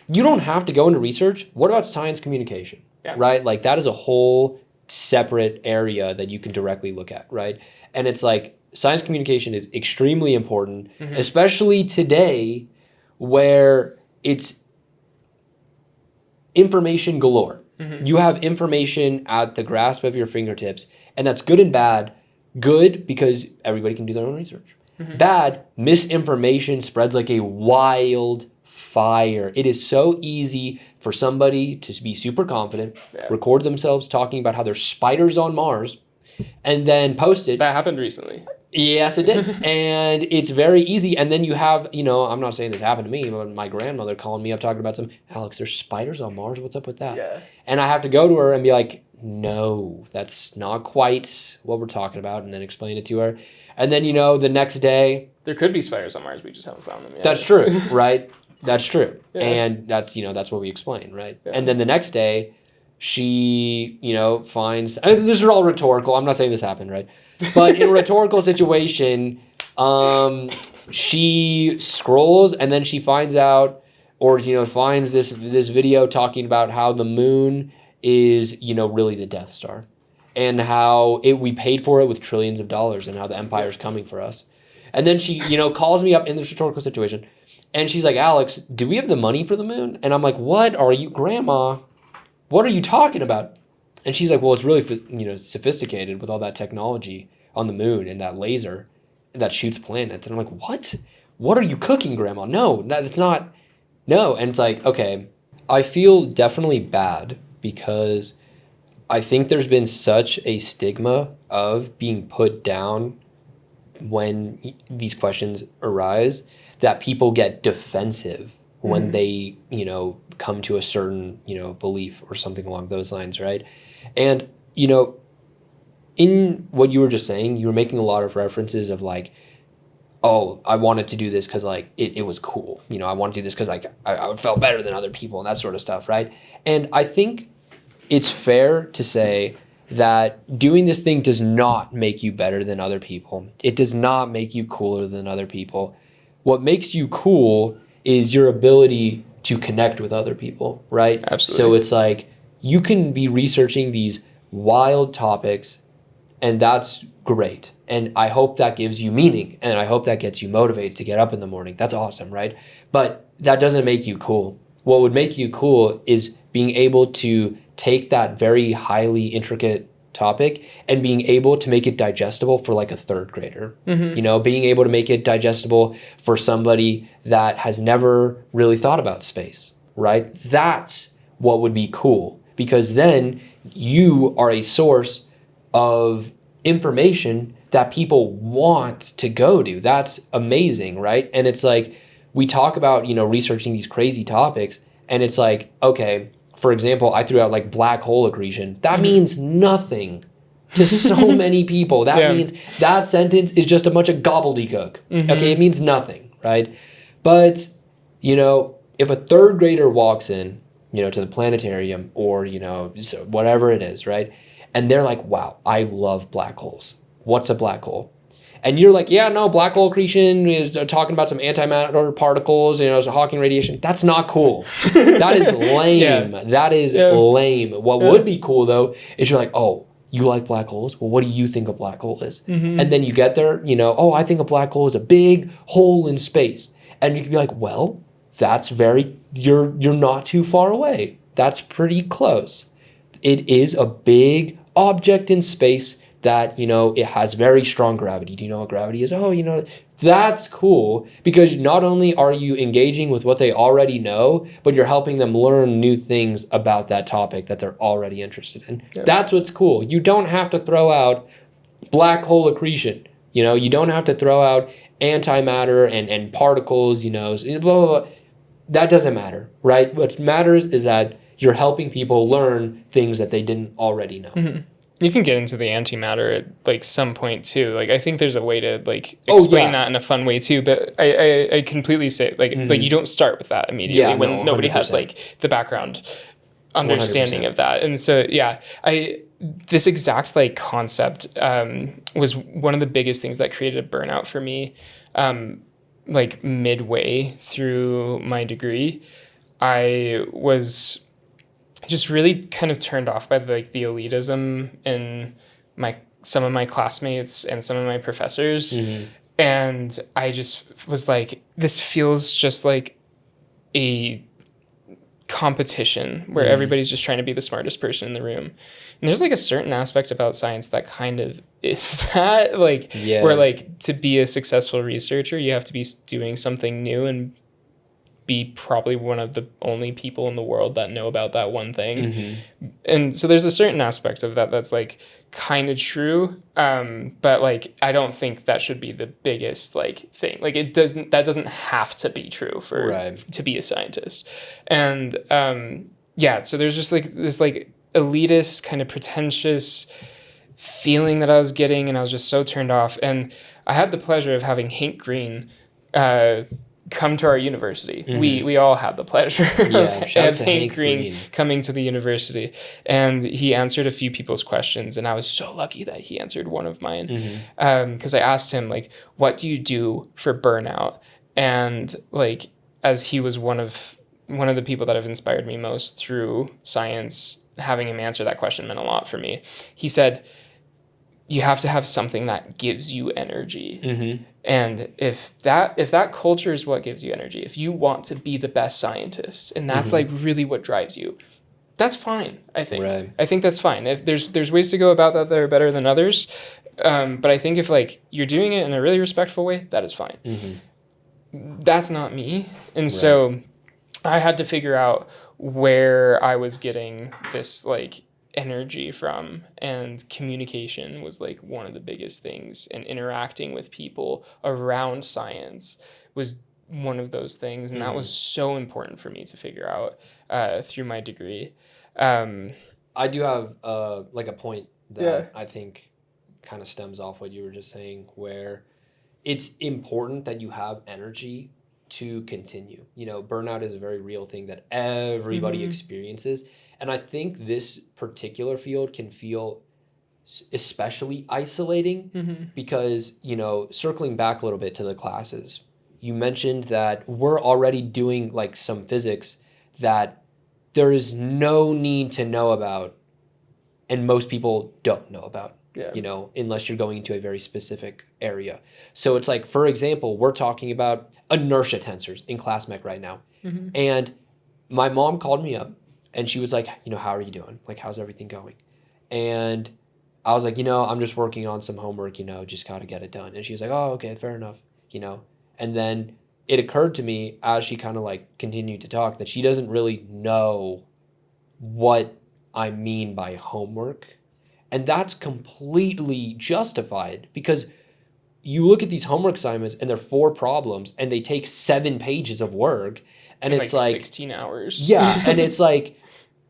You don't have to go into research. What about science communication? Yeah. Right? Like that is a whole separate area that you can directly look at, right? And it's like science communication is extremely important, especially today where it's information galore. You have information at the grasp of your fingertips, and that's good and bad. Good because everybody can do their own research. Bad, misinformation spreads like a wild fire. It is so easy for somebody to be super confident, record themselves talking about how there's spiders on Mars, and then post it. That happened recently. Yes, it did. And it's very easy. And then you have, I'm not saying this happened to me, but my grandmother calling me up talking about Alex, there's spiders on Mars. What's up with that? Yeah. And I have to go to her and be like, no, that's not quite what we're talking about. And then explain it to her. And then, the next day. There could be spiders on Mars. We just haven't found them yet. That's true, right? That's true. Yeah. And that's what we explain, right? Yeah. And then the next day, she, finds, and these are all rhetorical. I'm not saying this happened, right? But in a rhetorical situation, she scrolls and then she finds out, or, finds this video talking about how the moon is, really the Death Star. And how we paid for it with trillions of dollars and how the empire's coming for us. And then she, calls me up in this rhetorical situation. And she's like, Alex, do we have the money for the moon? And I'm like, what are you, Grandma? What are you talking about? And she's like, well, it's really, sophisticated with all that technology on the moon and that laser that shoots planets. And I'm like, what? What are you cooking, Grandma? No, that's not. No. And it's like, okay, I feel definitely bad because I think there's been such a stigma of being put down when these questions arise that people get defensive when they, come to a certain, belief or something along those lines, right? And, in what you were just saying, you were making a lot of references of like, oh, I wanted to do this because like it was cool. I want to do this because like I felt better than other people and that sort of stuff, right? And I think it's fair to say that doing this thing does not make you better than other people. It does not make you cooler than other people. What makes you cool is your ability to connect with other people, right? Absolutely. So it's like you can be researching these wild topics, and that's great. And I hope that gives you meaning, and I hope that gets you motivated to get up in the morning. That's awesome, right? But that doesn't make you cool. What would make you cool is being able to take that very highly intricate topic and being able to make it digestible for like a third grader. Being able to make it digestible for somebody that has never really thought about space, right? That's what would be cool, because then you are a source of information that people want to go to. That's amazing, right? And it's like we talk about, researching these crazy topics, and it's like, okay, for example, I threw out like black hole accretion. That means nothing to so many people. That means that sentence is just a bunch of gobbledygook. Okay, it means nothing, right? But, if a third grader walks in, to the planetarium or, so whatever it is, right? And they're like, wow, I love black holes. What's a black hole? And you're like, yeah, no, black hole accretion is talking about some antimatter particles, it's Hawking radiation. That's not cool. That is lame. That is lame. What would be cool, though, is you're like, oh, you like black holes? Well, what do you think a black hole is? And then you get there, oh, I think a black hole is a big hole in space. And you can be like, well, that's you're not too far away. That's pretty close. It is a big object in space that, it has very strong gravity. Do you know what gravity is? Oh, that's cool, because not only are you engaging with what they already know, but you're helping them learn new things about that topic that they're already interested in. That's what's cool. You don't have to throw out black hole accretion. You don't have to throw out antimatter and particles, blah, blah, blah. that doesn't matter, right? What matters is that you're helping people learn things that they didn't already know. Mm-hmm. You can get into the antimatter at like some point too. Like I think there's a way to like explain that in a fun way too. But I completely say like you don't start with that immediately when nobody has like the background understanding 100%. Of that. And so this exact like concept was one of the biggest things that created a burnout for me. Like midway through my degree, I was just really kind of turned off by the elitism in some of my classmates and some of my professors. Mm-hmm. And I just was like, this feels just like a competition where everybody's just trying to be the smartest person in the room. And there's like a certain aspect about science that kind of is that where like to be a successful researcher, you have to be doing something new and be probably one of the only people in the world that know about that one thing. Mm-hmm. And so there's a certain aspect of that that's like kind of true. But like, I don't think that should be the biggest like thing. Like that doesn't have to be true to be a scientist. And so there's just like this like elitist kind of pretentious feeling that I was getting, and I was just so turned off. And I had the pleasure of having Hank Green, come to our university. Mm-hmm. We all had the pleasure of Hank Green coming to the university, and he answered a few people's questions, and I was so lucky that he answered one of mine. Because I asked him like, what do you do for burnout? And like, as he was one of the people that have inspired me most through science, having him answer that question meant a lot for me. He said, you have to have something that gives you energy. Mm-hmm. And if that culture is what gives you energy, if you want to be the best scientist, and that's like really what drives you, that's fine, I think. Right. I think that's fine. If there's ways to go about that that are better than others, but I think if like you're doing it in a really respectful way, that is fine. Mm-hmm. That's not me. And so I had to figure out where I was getting this like energy from, and communication was like one of the biggest things, and interacting with people around science was one of those things, and that was so important for me to figure out through my degree. I do have like a point that I think kind of stems off what you were just saying, where it's important that you have energy to continue. You know, burnout is a very real thing that everybody experiences. And I think this particular field can feel especially isolating because, you know, circling back a little bit to the classes, you mentioned that we're already doing like some physics that there is no need to know about, and most people don't know about, you know, unless you're going into a very specific area. So it's like, for example, we're talking about inertia tensors in class mech right now. Mm-hmm. And my mom called me up, and she was like, you know, how are you doing? Like, how's everything going? And I was like, you know, I'm just working on some homework, you know, just got to get it done. And she was like, oh, okay, fair enough, you know. And then it occurred to me as she kind of like continued to talk that she doesn't really know what I mean by homework. And that's completely justified, because you look at these homework assignments and they're 4 problems and they take 7 pages of work, and it's like 16 hours. Yeah. And it's like,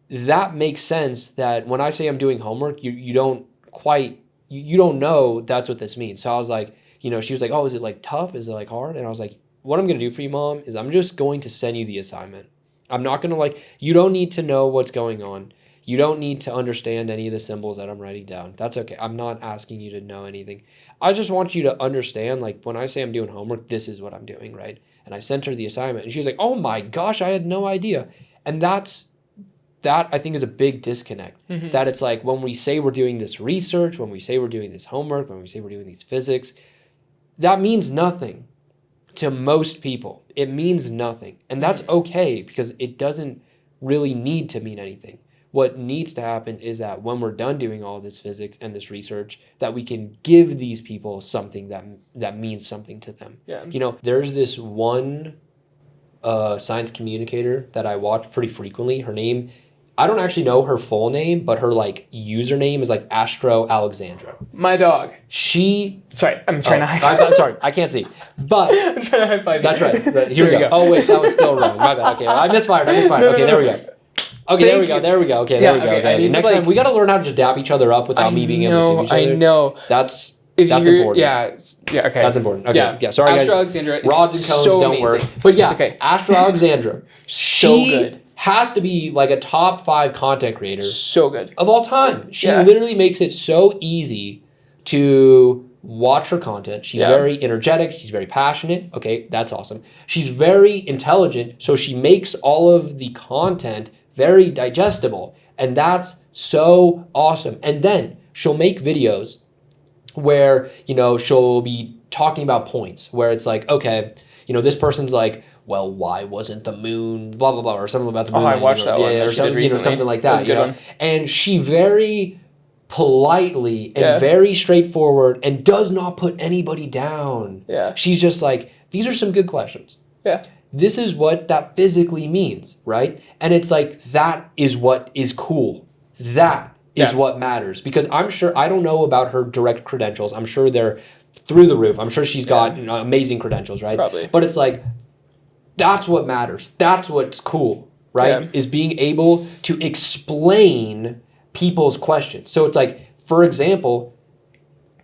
that makes sense that when I say I'm doing homework, you don't quite, you don't know that's what this means. So I was like, you know, she was like, oh, is it like tough? Is it like hard? And I was like, what I'm going to do for you, Mom, is I'm just going to send you the assignment. I'm not going to like, you don't need to know what's going on. You don't need to understand any of the symbols that I'm writing down. That's okay. I'm not asking you to know anything. I just want you to understand, like, when I say I'm doing homework, this is what I'm doing, right? And I sent her the assignment, and she was like, oh my gosh, I had no idea. And that I think is a big disconnect. Mm-hmm. That it's like, when we say we're doing this research, when we say we're doing this homework, when we say we're doing these physics, that means nothing to most people. It means nothing. And that's okay, because it doesn't really need to mean anything. What needs to happen is that when we're done doing all this physics and this research, that we can give these people something that means something to them. Yeah. You know, there's this one science communicator that I watch pretty frequently. Her name, I don't actually know her full name, but her like username is like Astro Alexandra. My dog. Sorry, I'm trying to high five. I'm sorry, I can't see. But I'm trying to high five. That's right. Here we go. Oh wait, that was still wrong. My bad. Okay, I misfired. Okay, there we go. Okay, there we go. Okay, there we go. Okay. Next time we got to learn how to just dap each other up without me being able to see each other. I know. That's important. Yeah. Okay. That's important. Okay. Yeah. Sorry, Astro guys. Alexandra. Rods and cones so don't amazing. work. But yeah, it's okay. Astro Alexandra. So good. Has to be like a top 5 content creator. So good. Of all time. She literally makes it so easy to watch her content. She's very energetic. She's very passionate. Okay, that's awesome. She's very intelligent, so she makes all of the content very digestible. And that's so awesome. And then she'll make videos where, she'll be talking about points where it's like, okay, this person's like, well, why wasn't the moon blah blah blah, or something about the moon? Oh, I watched that one. Or something, something like that. That was a good one. And she very politely and very straightforward and does not put anybody down. Yeah. She's just like, these are some good questions. Yeah. This is what that physically means, right? And it's like, that is what is cool. That is what matters. Because I'm sure, I don't know about her direct credentials. I'm sure they're through the roof. I'm sure she's got amazing credentials, right? Probably. But it's like, that's what matters. That's what's cool, right? Yeah. Is being able to explain people's questions. So it's like, for example,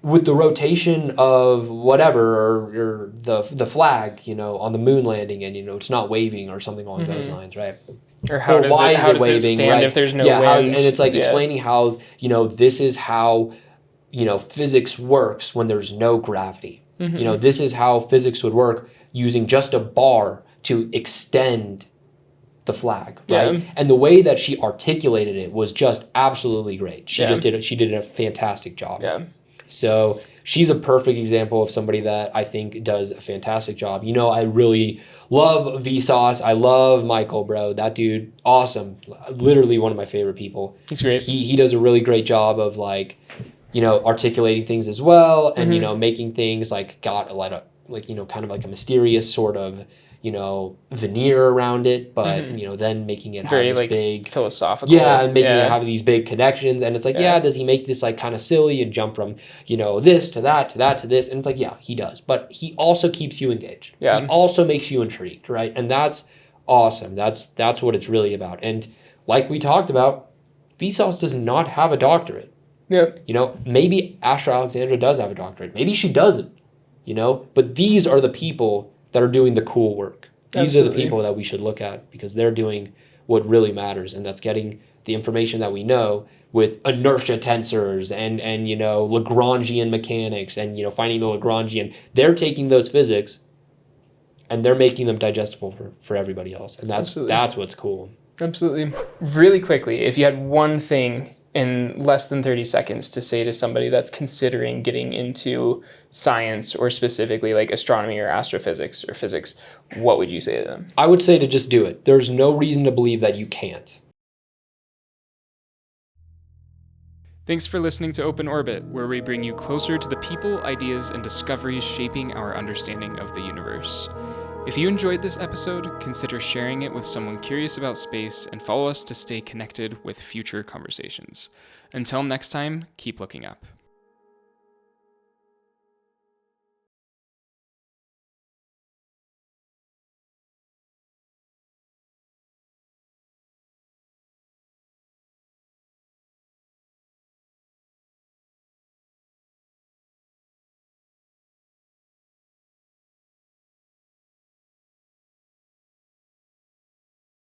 with the rotation of whatever, or the flag, on the moon landing, and it's not waving or something along those lines, right? Or how does it stand right? if there's no wind? wind? And it's like explaining how this is how physics works when there's no gravity. This is how physics would work using just a bar to extend the flag, right? And the way that she articulated it was just absolutely great. She did a fantastic job. Yeah. So she's a perfect example of somebody that I think does a fantastic job. I really love Vsauce. I love Michael, bro. That dude, awesome. Literally one of my favorite people. He's great. He does a really great job of articulating things as well, and making things got a lot of kind of like a mysterious sort of veneer around it, but then making it very have this big philosophical, and making it have these big connections, and it's like does he make this kind of silly and jump from this to that to that to this, and it's like he does, but he also keeps you engaged. He also makes you intrigued, right? And that's awesome. That's what it's really about. And like we talked about, Vsauce does not have a doctorate. Maybe Astro Alexandra does have a doctorate, maybe she doesn't, but these are the people that are doing the cool work. These are the people that we should look at, because they're doing what really matters, and that's getting the information that we know with inertia tensors and Lagrangian mechanics and finding the Lagrangian. They're taking those physics and they're making them digestible for everybody else, and that's what's cool. Absolutely. Really quickly, if you had one thing in less than 30 seconds to say to somebody that's considering getting into science, or specifically like astronomy or astrophysics or physics, what would you say to them? I would say to just do it. There's no reason to believe that you can't. Thanks for listening to Open Orbit, where we bring you closer to the people, ideas, and discoveries shaping our understanding of the universe. If you enjoyed this episode, consider sharing it with someone curious about space, and follow us to stay connected with future conversations. Until next time, keep looking up.